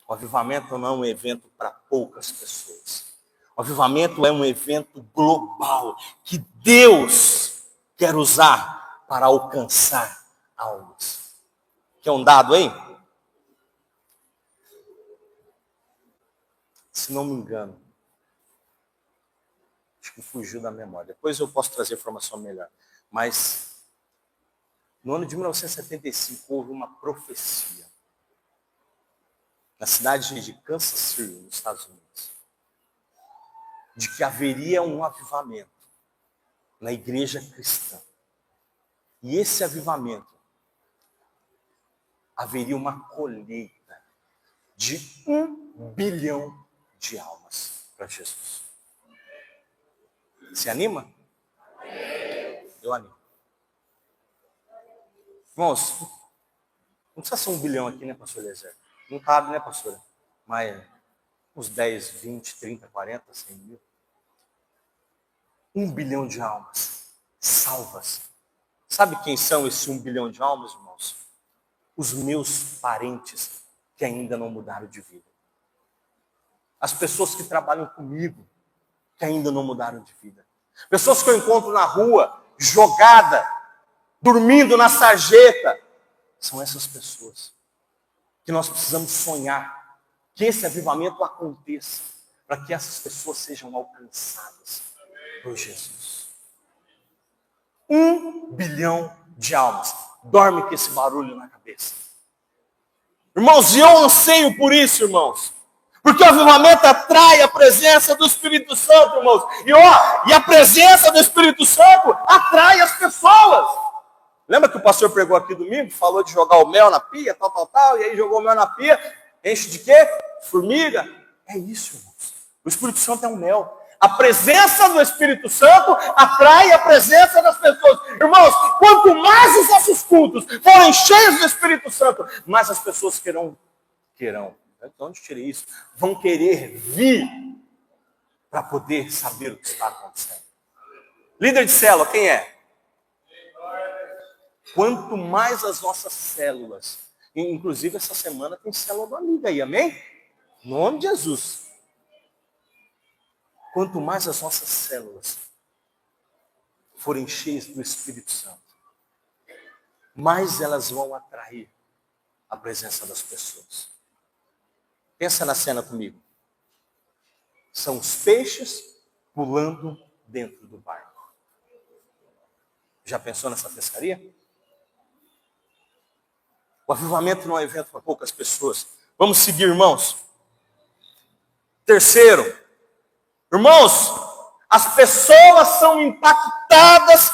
o avivamento não é um evento para poucas pessoas. O avivamento é um evento global que Deus quer usar para alcançar almas. Quer um dado aí? Se não me engano, acho que fugiu da memória. Depois eu posso trazer informação melhor. Mas no ano de 1975 houve uma profecia na cidade de Kansas City, nos Estados Unidos, de que haveria um avivamento na igreja cristã. E esse avivamento haveria uma colheita de 1 bilhão de almas para Jesus. Se anima? Eu animo. Irmãos, não precisa ser 1 bilhão aqui, né, pastor Eliezer? Não cabe, né, pastora? Mas uns 10, 20, 30, 40, 100 mil. 1 bilhão de almas salvas. Sabe quem são esses 1 bilhão de almas, irmãos? Os meus parentes que ainda não mudaram de vida. As pessoas que trabalham comigo que ainda não mudaram de vida. Pessoas que eu encontro na rua, jogada, dormindo na sarjeta. São essas pessoas que nós precisamos sonhar que esse avivamento aconteça, para que essas pessoas sejam alcançadas por Jesus. 1 bilhão de almas. Dorme com esse barulho na cabeça. Irmãos, e eu anseio por isso, irmãos. Porque o avivamento atrai a presença do Espírito Santo, irmãos. E a presença do Espírito Santo atrai as pessoas. Lembra que o pastor pregou aqui domingo? Falou de jogar o mel na pia, tal. E aí jogou o mel na pia. Enche de quê? Formiga. É isso, irmãos. O Espírito Santo é um mel. A presença do Espírito Santo atrai a presença das pessoas. Irmãos, quanto mais os nossos cultos forem cheios do Espírito Santo, mais as pessoas querão. De onde tirei isso? Vão querer vir para poder saber o que está acontecendo. Líder de célula, quem é? Quanto mais as nossas células, inclusive essa semana tem célula do amigo aí, amém? Em nome de Jesus. Quanto mais as nossas células forem cheias do Espírito Santo, mais elas vão atrair a presença das pessoas. Pensa na cena comigo. São os peixes pulando dentro do barco. Já pensou nessa pescaria? O avivamento não é um evento para poucas pessoas. Vamos seguir, irmãos. Terceiro, irmãos, as pessoas são impactadas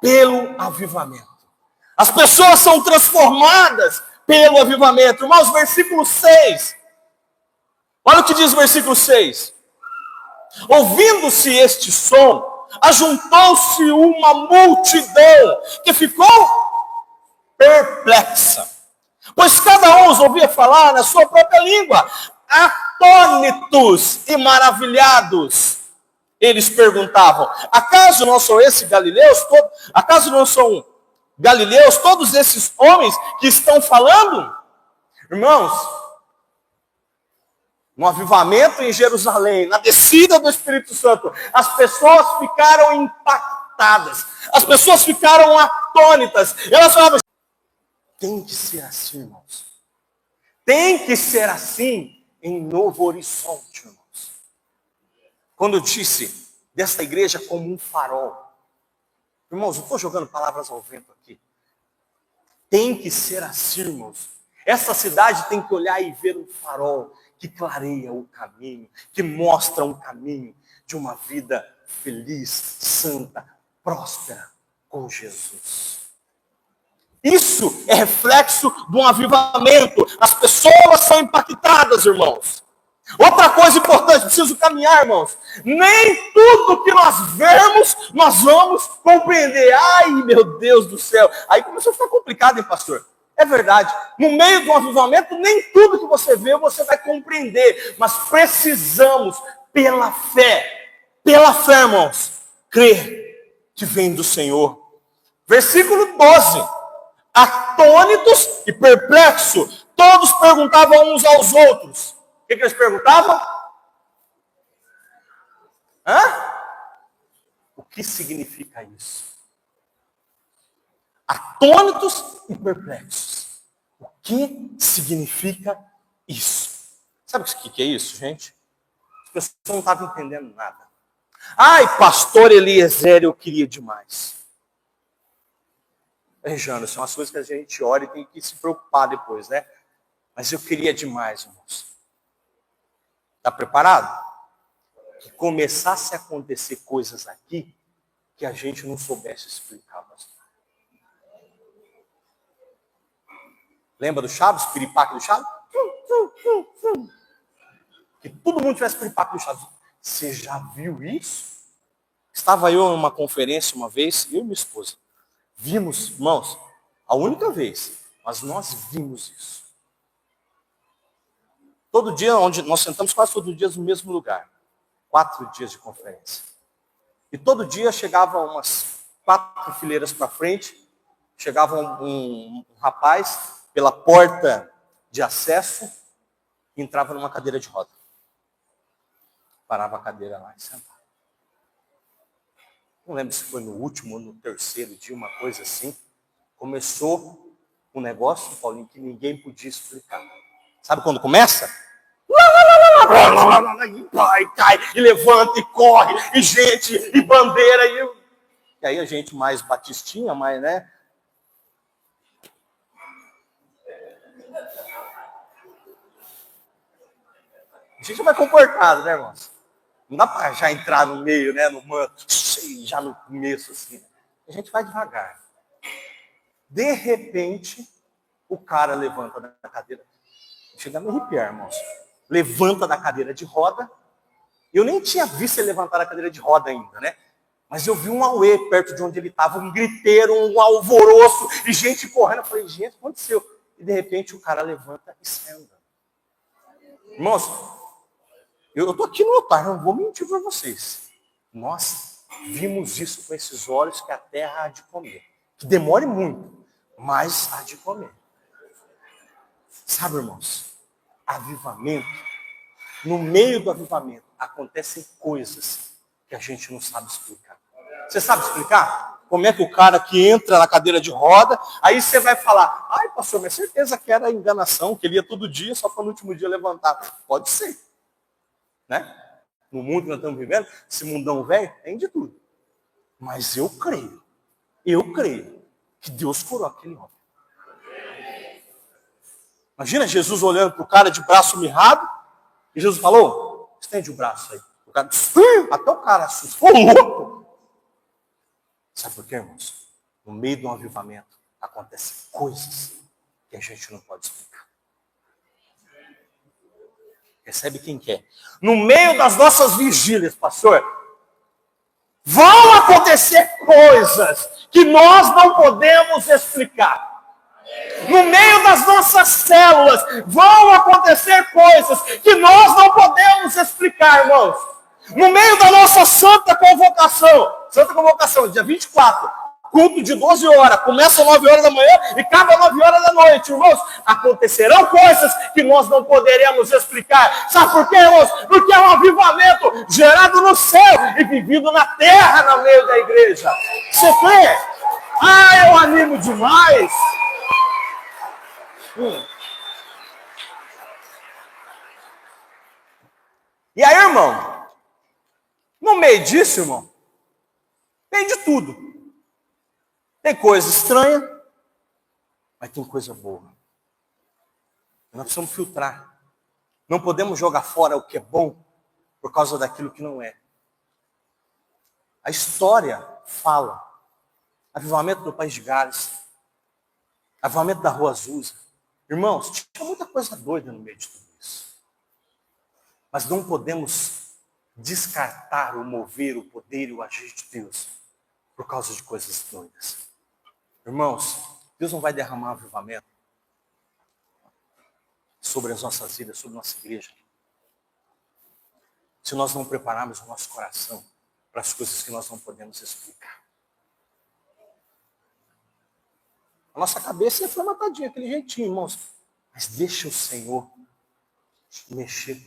pelo avivamento. As pessoas são transformadas pelo avivamento. Irmãos, versículo 6. Olha o que diz o versículo 6. Ouvindo-se este som, ajuntou-se uma multidão que ficou perplexa, pois cada um os ouvia falar na sua própria língua. Atônitos e maravilhados, eles perguntavam: acaso não são esses galileus? Acaso não são galileus todos esses homens que estão falando? Irmãos, no avivamento em Jerusalém, na descida do Espírito Santo, as pessoas ficaram impactadas, as pessoas ficaram atônitas. Elas falavam: tem que ser assim, irmãos. Tem que ser assim em Novo Horizonte, irmãos. Quando eu disse desta igreja como um farol, irmãos, eu estou jogando palavras ao vento aqui. Tem que ser assim, irmãos. Essa cidade tem que olhar e ver um farol que clareia o caminho, que mostra um caminho de uma vida feliz, santa, próspera com Jesus. Isso é reflexo de um avivamento. As pessoas são impactadas, irmãos. Outra coisa importante, preciso caminhar, irmãos. Nem tudo que nós vemos, nós vamos compreender. Ai, meu Deus do céu. Aí começou a ficar complicado, hein, pastor? É verdade. No meio do avivamento, nem tudo que você vê, você vai compreender. Mas precisamos, pela fé, irmãos, crer que vem do Senhor. Versículo 12. Atônitos e perplexos, todos perguntavam uns aos outros. O que eles perguntavam? O que significa isso? Atônitos e perplexos. O que significa isso? Sabe o que é isso, gente? As pessoas não estavam entendendo nada. Ai, pastor Eliezer, eu queria demais. Jana, são as coisas que a gente ora e tem que se preocupar depois, né? Mas eu queria demais, irmãos. Está preparado? Que começasse a acontecer coisas aqui que a gente não soubesse explicar, pastor. Lembra do Chaves? Piripaque do Chaves? Que todo mundo tivesse piripaque do Chaves. Você já viu isso? Estava eu em uma conferência uma vez, eu e minha esposa. Vimos, irmãos, a única vez, mas nós vimos isso. Todo dia, onde nós sentamos quase todos os dias no mesmo lugar. 4 dias de conferência. E todo dia chegava umas 4 fileiras para frente, chegava um rapaz pela porta de acesso e entrava numa cadeira de roda. Parava a cadeira lá e sentava. Não lembro se foi no último ou no terceiro dia, uma coisa assim. Começou um negócio, Paulinho, que ninguém podia explicar. Sabe quando começa? E vai, cai, e levanta, e corre, e gente, e bandeira. E aí a gente mais batistinha, mais, né? A gente é mais comportado, né, irmãos? Não dá para já entrar no meio, né, no manto, já no começo, assim. A gente vai devagar. De repente, o cara levanta da cadeira. Chega a me arrepiar, irmãos. Levanta da cadeira de roda. Eu nem tinha visto ele levantar da cadeira de roda ainda, né? Mas eu vi um auê perto de onde ele estava, um griteiro, um alvoroço, e gente correndo. Eu falei, gente, o que aconteceu? E de repente o cara levanta e sai andando. Irmãos, eu estou aqui no altar, não vou mentir para vocês. Nós vimos isso com esses olhos que a terra há de comer. Que demore muito, mas há de comer. Sabe, irmãos, avivamento, no meio do avivamento, acontecem coisas que a gente não sabe explicar. Você sabe explicar? Como é que o cara que entra na cadeira de roda, aí você vai falar, ai, pastor, mas certeza que era enganação, que ele ia todo dia, só para no último dia levantar. Pode ser. Né? No mundo que nós estamos vivendo, esse mundão velho, tem de tudo. Mas eu creio Eu creio que Deus curou aquele homem. Imagina Jesus olhando para o cara de braço mirrado, e Jesus falou, estende o braço aí. O cara, até o cara assustou, louco. Sabe por quê, irmãos? No meio de um avivamento, acontecem coisas que a gente não pode explicar. Recebe quem quer. No meio das nossas vigílias, pastor, vão acontecer coisas que nós não podemos explicar. No meio das nossas células, vão acontecer coisas que nós não podemos explicar, irmãos. No meio da nossa santa convocação, dia 24, culto de 12 horas, começa às 9 horas da manhã e acaba às 9 horas da noite, irmãos. Acontecerão coisas que nós não poderemos explicar. Sabe por quê, irmãos? Porque é um avivamento gerado no céu e vivido na terra, no meio da igreja. Você crê? Eu animo demais. E aí, irmão, no meio disso, irmão, tem de tudo. Tem coisa estranha, mas tem coisa boa. Nós precisamos filtrar. Não podemos jogar fora o que é bom por causa daquilo que não é. A história fala. Avivamento do País de Gales. Avivamento da Rua Azusa. Irmãos, tinha muita coisa doida no meio de tudo isso. Mas não podemos descartar o mover, o poder e o agir de Deus por causa de coisas doidas. Irmãos, Deus não vai derramar avivamento sobre as nossas vidas, sobre a nossa igreja, se nós não prepararmos o nosso coração para as coisas que nós não podemos explicar. A nossa cabeça é formatadinha, aquele jeitinho, irmãos. Mas deixa o Senhor mexer.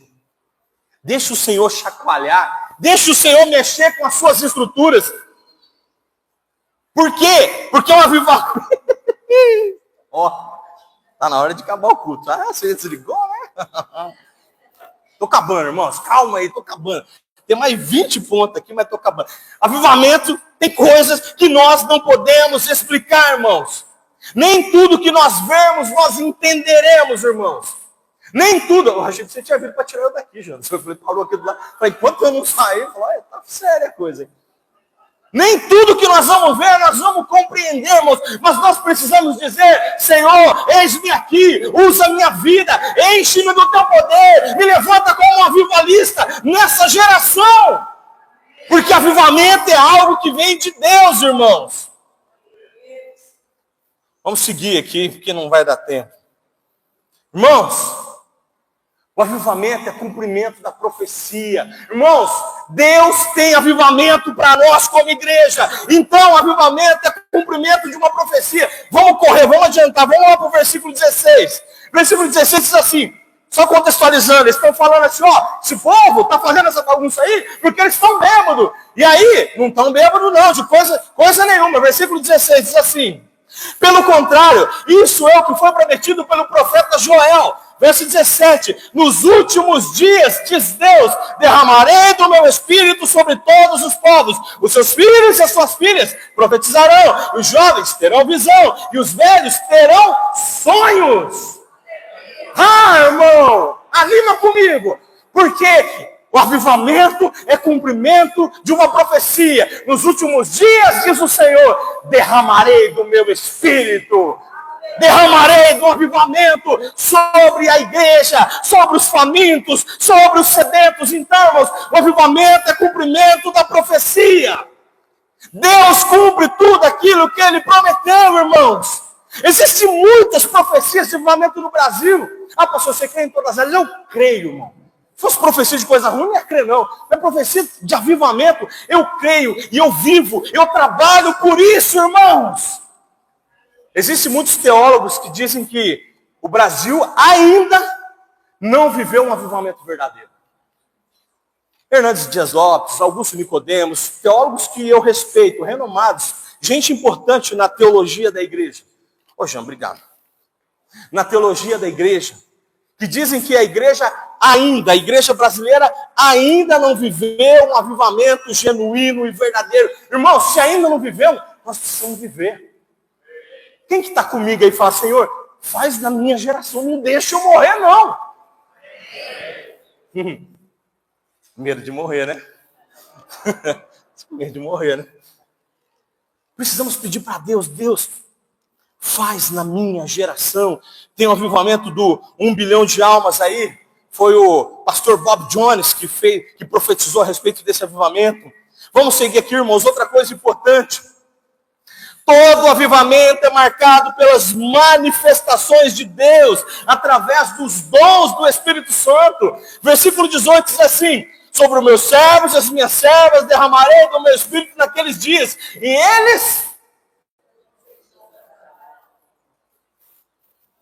Deixa o Senhor chacoalhar. Deixa o Senhor mexer com as suas estruturas. Por quê? Porque é um avivamento. Tá na hora de acabar o culto. Você desligou, né? Tô acabando, irmãos. Calma aí, tô acabando. Tem mais 20 pontos aqui, mas tô acabando. Avivamento tem coisas que nós não podemos explicar, irmãos. Nem tudo que nós vemos, nós entenderemos, irmãos. Nem tudo. Eu achei que você tinha vindo para tirar eu daqui, Jonas. Eu falei, parou aqui do lado. Falei, enquanto eu não sair, eu falei, tá séria a coisa. Nem tudo que nós vamos ver, nós vamos compreender, irmãos. Mas nós precisamos dizer, Senhor, eis-me aqui, usa a minha vida, enche-me do teu poder, me levanta como um avivalista nessa geração. Porque avivamento é algo que vem de Deus, irmãos. Vamos seguir aqui, porque não vai dar tempo. Irmãos, o avivamento é cumprimento da profecia. Irmãos, Deus tem avivamento para nós como igreja. Então, avivamento é cumprimento de uma profecia. Vamos correr, vamos adiantar. Vamos lá para o versículo 16. Versículo 16 diz assim, só contextualizando, eles estão falando assim, esse povo está fazendo essa bagunça aí porque eles estão bêbados. E aí, não estão bêbados não, de coisa nenhuma. Versículo 16 diz assim, pelo contrário, isso é o que foi prometido pelo profeta Joel. Verso 17, nos últimos dias, diz Deus, derramarei do meu espírito sobre todos os povos. Os seus filhos e as suas filhas profetizarão, os jovens terão visão e os velhos terão sonhos. Irmão, anima comigo, porque o avivamento é cumprimento de uma profecia. Nos últimos dias, diz o Senhor, derramarei do meu espírito. Derramarei do avivamento sobre a igreja, sobre os famintos, sobre os sedentos. Então, irmãos, o avivamento é cumprimento da profecia. Deus cumpre tudo aquilo que Ele prometeu, irmãos. Existem muitas profecias de avivamento no Brasil. Pastor, você crê em todas elas? Eu creio, irmão. Se fosse profecia de coisa ruim, não ia crer, não. É profecia de avivamento, eu creio e eu vivo, eu trabalho por isso, irmãos. Existem muitos teólogos que dizem que o Brasil ainda não viveu um avivamento verdadeiro. Hernandes Dias Lopes, Augusto Nicodemos, teólogos que eu respeito, renomados, gente importante na teologia da igreja. Jean, obrigado. Na teologia da igreja, que dizem que a igreja brasileira ainda não viveu um avivamento genuíno e verdadeiro. Irmão, se ainda não viveu, nós precisamos viver. Quem que está comigo aí e fala, Senhor, faz na minha geração, não deixa eu morrer, não. Medo de morrer, né? Medo de morrer, né? Precisamos pedir para Deus, Deus, faz na minha geração. Tem um avivamento do 1 bilhão de almas aí. Foi o pastor Bob Jones que profetizou a respeito desse avivamento. Vamos seguir aqui, irmãos. Outra coisa importante. Todo avivamento é marcado pelas manifestações de Deus, através dos dons do Espírito Santo. Versículo 18 diz assim: sobre os meus servos e as minhas servas derramarei do meu Espírito naqueles dias, e eles...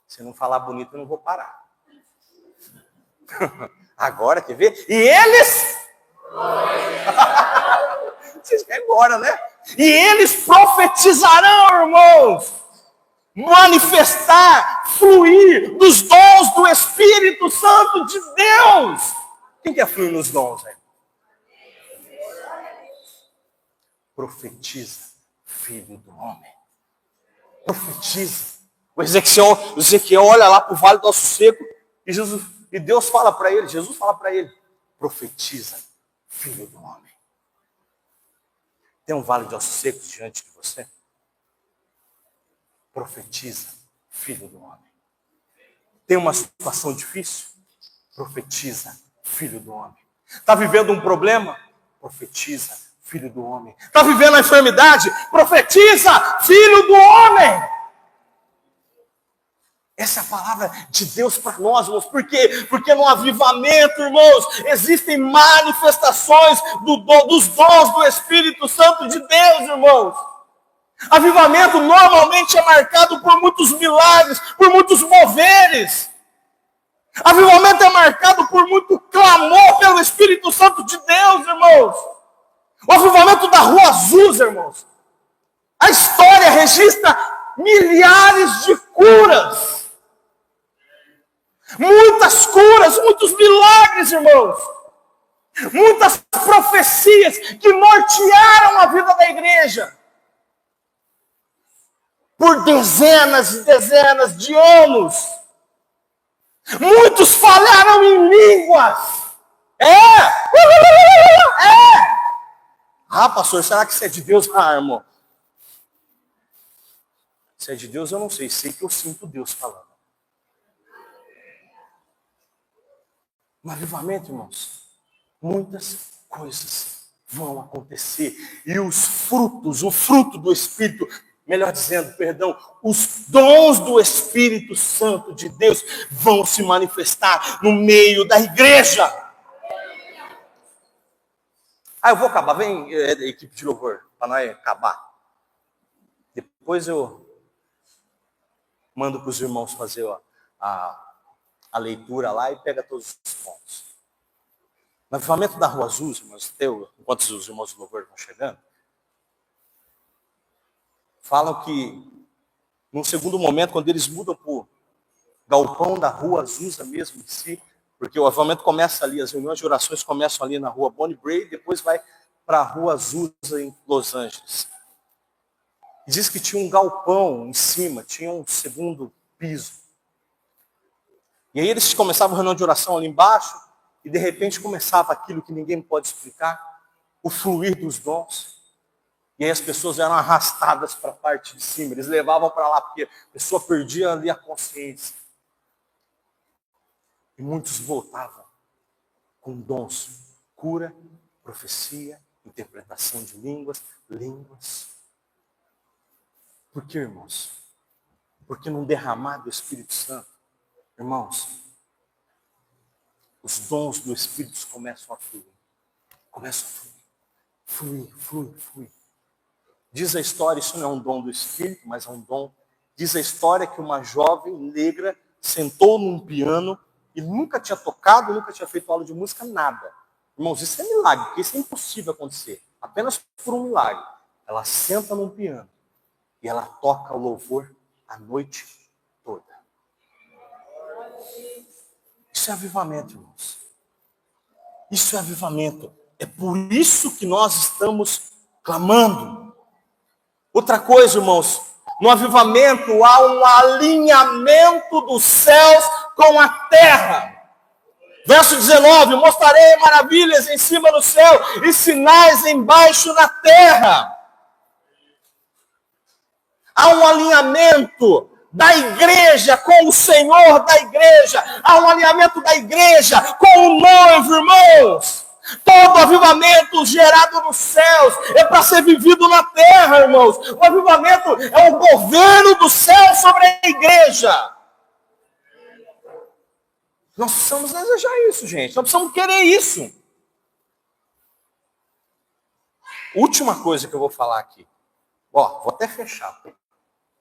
Se não falar bonito, eu não vou parar. Agora, quer ver? E eles... Vocês querem ir embora, né? E eles profetizarão, irmãos. Manifestar, fluir dos dons do Espírito Santo de Deus. Quem quer fluir nos dons, né? Profetiza, filho do homem. Profetiza. O Ezequiel olha lá para o vale do Osso Seco e Deus fala para ele, Jesus fala para ele, profetiza, filho do homem. Tem um vale de ossos secos diante de você? Profetiza, filho do homem. Tem uma situação difícil? Profetiza, filho do homem. Está vivendo um problema? Profetiza, filho do homem. Está vivendo a enfermidade? Profetiza, filho do homem. Essa é a palavra de Deus para nós, irmãos. Por quê? Porque no avivamento, irmãos, existem manifestações dos dons do Espírito Santo de Deus, irmãos. Avivamento normalmente é marcado por muitos milagres, por muitos moveres. Avivamento é marcado por muito clamor pelo Espírito Santo de Deus, irmãos. O avivamento da Rua Azusa, irmãos. A história registra milhares de curas. Muitas curas, muitos milagres, irmãos. Muitas profecias que nortearam a vida da igreja. Por dezenas e dezenas de anos. Muitos falharam em línguas. Ah, pastor, será que isso é de Deus? Ah, irmão. Se é de Deus, eu não sei. Sei que eu sinto Deus falando. No avivamento, irmãos, muitas coisas vão acontecer. E os frutos, o fruto do Espírito, melhor dizendo, perdão, os dons do Espírito Santo de Deus vão se manifestar no meio da igreja. Eu vou acabar. Vem, equipe de louvor, para nós acabar. Depois eu mando para os irmãos fazer a leitura lá e pega todos os pontos. No avivamento da Rua Azul, irmãos, enquanto os irmãos do louvor estão chegando, falam que, num segundo momento, quando eles mudam para o galpão da Rua Azusa mesmo em si, porque o avivamento começa ali, as reuniões de orações começam ali na Rua Bonnie Brae, depois vai para a Rua Azusa em Los Angeles. E diz que tinha um galpão em cima, tinha um segundo piso. E aí eles começavam a reunião de oração ali embaixo, e de repente começava aquilo que ninguém pode explicar, o fluir dos dons. E aí as pessoas eram arrastadas para a parte de cima, eles levavam para lá, porque a pessoa perdia ali a consciência. E muitos voltavam com dons, cura, profecia, interpretação de línguas. Por que, irmãos? Porque num derramar do Espírito Santo, irmãos, os dons do Espírito começam a fluir. Começam a fluir. Diz a história, isso não é um dom do Espírito, mas é um dom. Diz a história que uma jovem negra sentou num piano e nunca tinha tocado, nunca tinha feito aula de música, nada. Irmãos, isso é milagre, porque isso é impossível acontecer. Apenas por um milagre. Ela senta num piano e ela toca o louvor a noite toda. Isso é avivamento, irmãos. Isso é avivamento. É por isso que nós estamos clamando. Outra coisa, irmãos, no avivamento há um alinhamento dos céus com a terra. Verso 19, mostrarei maravilhas em cima do céu e sinais embaixo na terra. Há um alinhamento da igreja com o Senhor da igreja. Há um alinhamento da igreja com o noivo, irmãos. Todo avivamento gerado nos céus é para ser vivido na terra, irmãos. O avivamento é o governo do céu sobre a igreja. Nós precisamos desejar isso, gente. Nós precisamos querer isso. Última coisa que eu vou falar aqui. Vou até fechar. Vou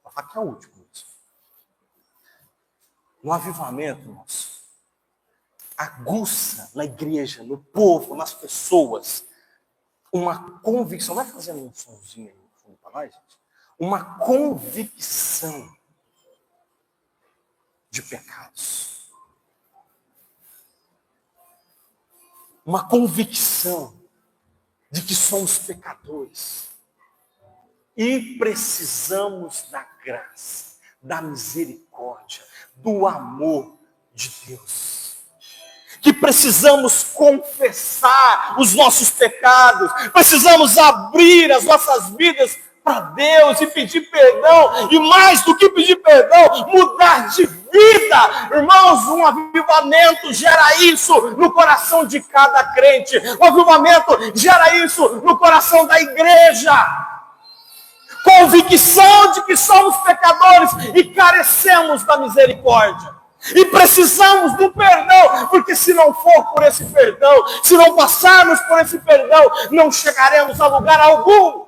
falar que é a última. No avivamento, irmãos, aguça na igreja, no povo, nas pessoas, uma convicção. Vai fazendo um somzinho aí no fundo para nós, gente? Uma convicção de pecados. Uma convicção de que somos pecadores e precisamos da graça, da misericórdia, do amor de Deus. Que precisamos confessar os nossos pecados, precisamos abrir as nossas vidas para Deus e pedir perdão, e mais do que pedir perdão, mudar de vida. Irmãos, um avivamento gera isso no coração de cada crente. O avivamento gera isso no coração da igreja. Convicção de que somos pecadores e carecemos da misericórdia. E precisamos do perdão, porque se não for por esse perdão, se não passarmos por esse perdão, não chegaremos a lugar algum.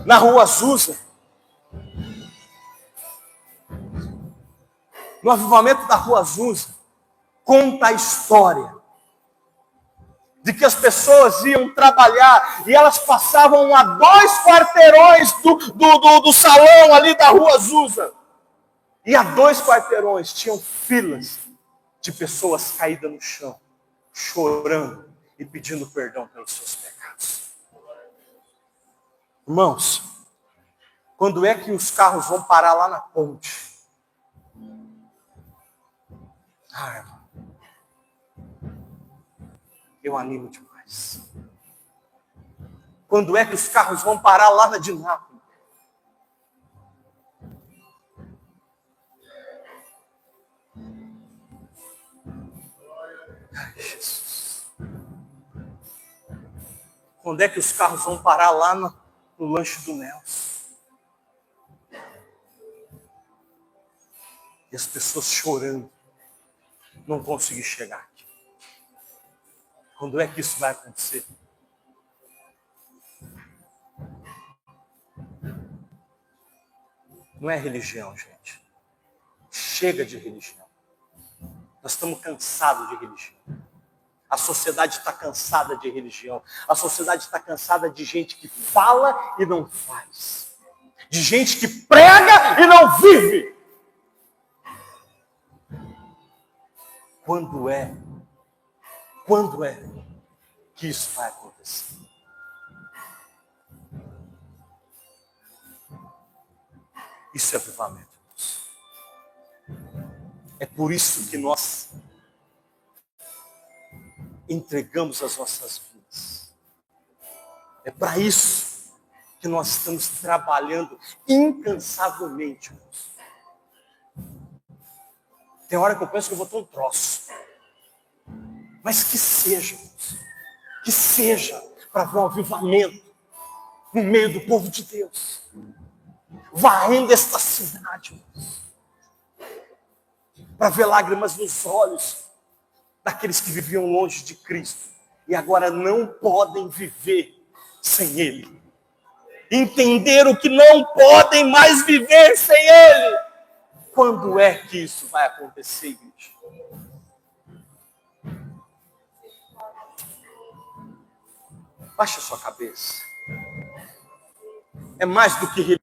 Na Rua Azusa, no avivamento da Rua Azusa, conta a história de que as pessoas iam trabalhar e elas passavam a 2 quarteirões do salão ali da Rua Azusa. E a 2 quarteirões tinham filas de pessoas caídas no chão, chorando e pedindo perdão pelos seus pecados. Irmãos, quando é que os carros vão parar lá na ponte? Irmão, eu animo demais. Quando é que os carros vão parar lá na Dinápolis? Ai, Jesus. Quando é que os carros vão parar lá no lanche do Nelson? E as pessoas chorando, não conseguir chegar aqui. Quando é que isso vai acontecer? Não é religião, gente. Chega de religião. Nós estamos cansados de religião. A sociedade está cansada de religião. A sociedade está cansada de gente que fala e não faz. De gente que prega e não vive. Quando é que isso vai acontecer? Isso é avivamento. É por isso que nós entregamos as nossas vidas. É para isso que nós estamos trabalhando incansavelmente. Tem hora que eu penso que eu vou ter um troço. Mas que seja para ver um avivamento no meio do povo de Deus. Varrendo esta cidade, para ver lágrimas nos olhos daqueles que viviam longe de Cristo e agora não podem viver sem Ele. Entenderam que não podem mais viver sem Ele. Quando é que isso vai acontecer, igreja? Baixa a sua cabeça. É mais do que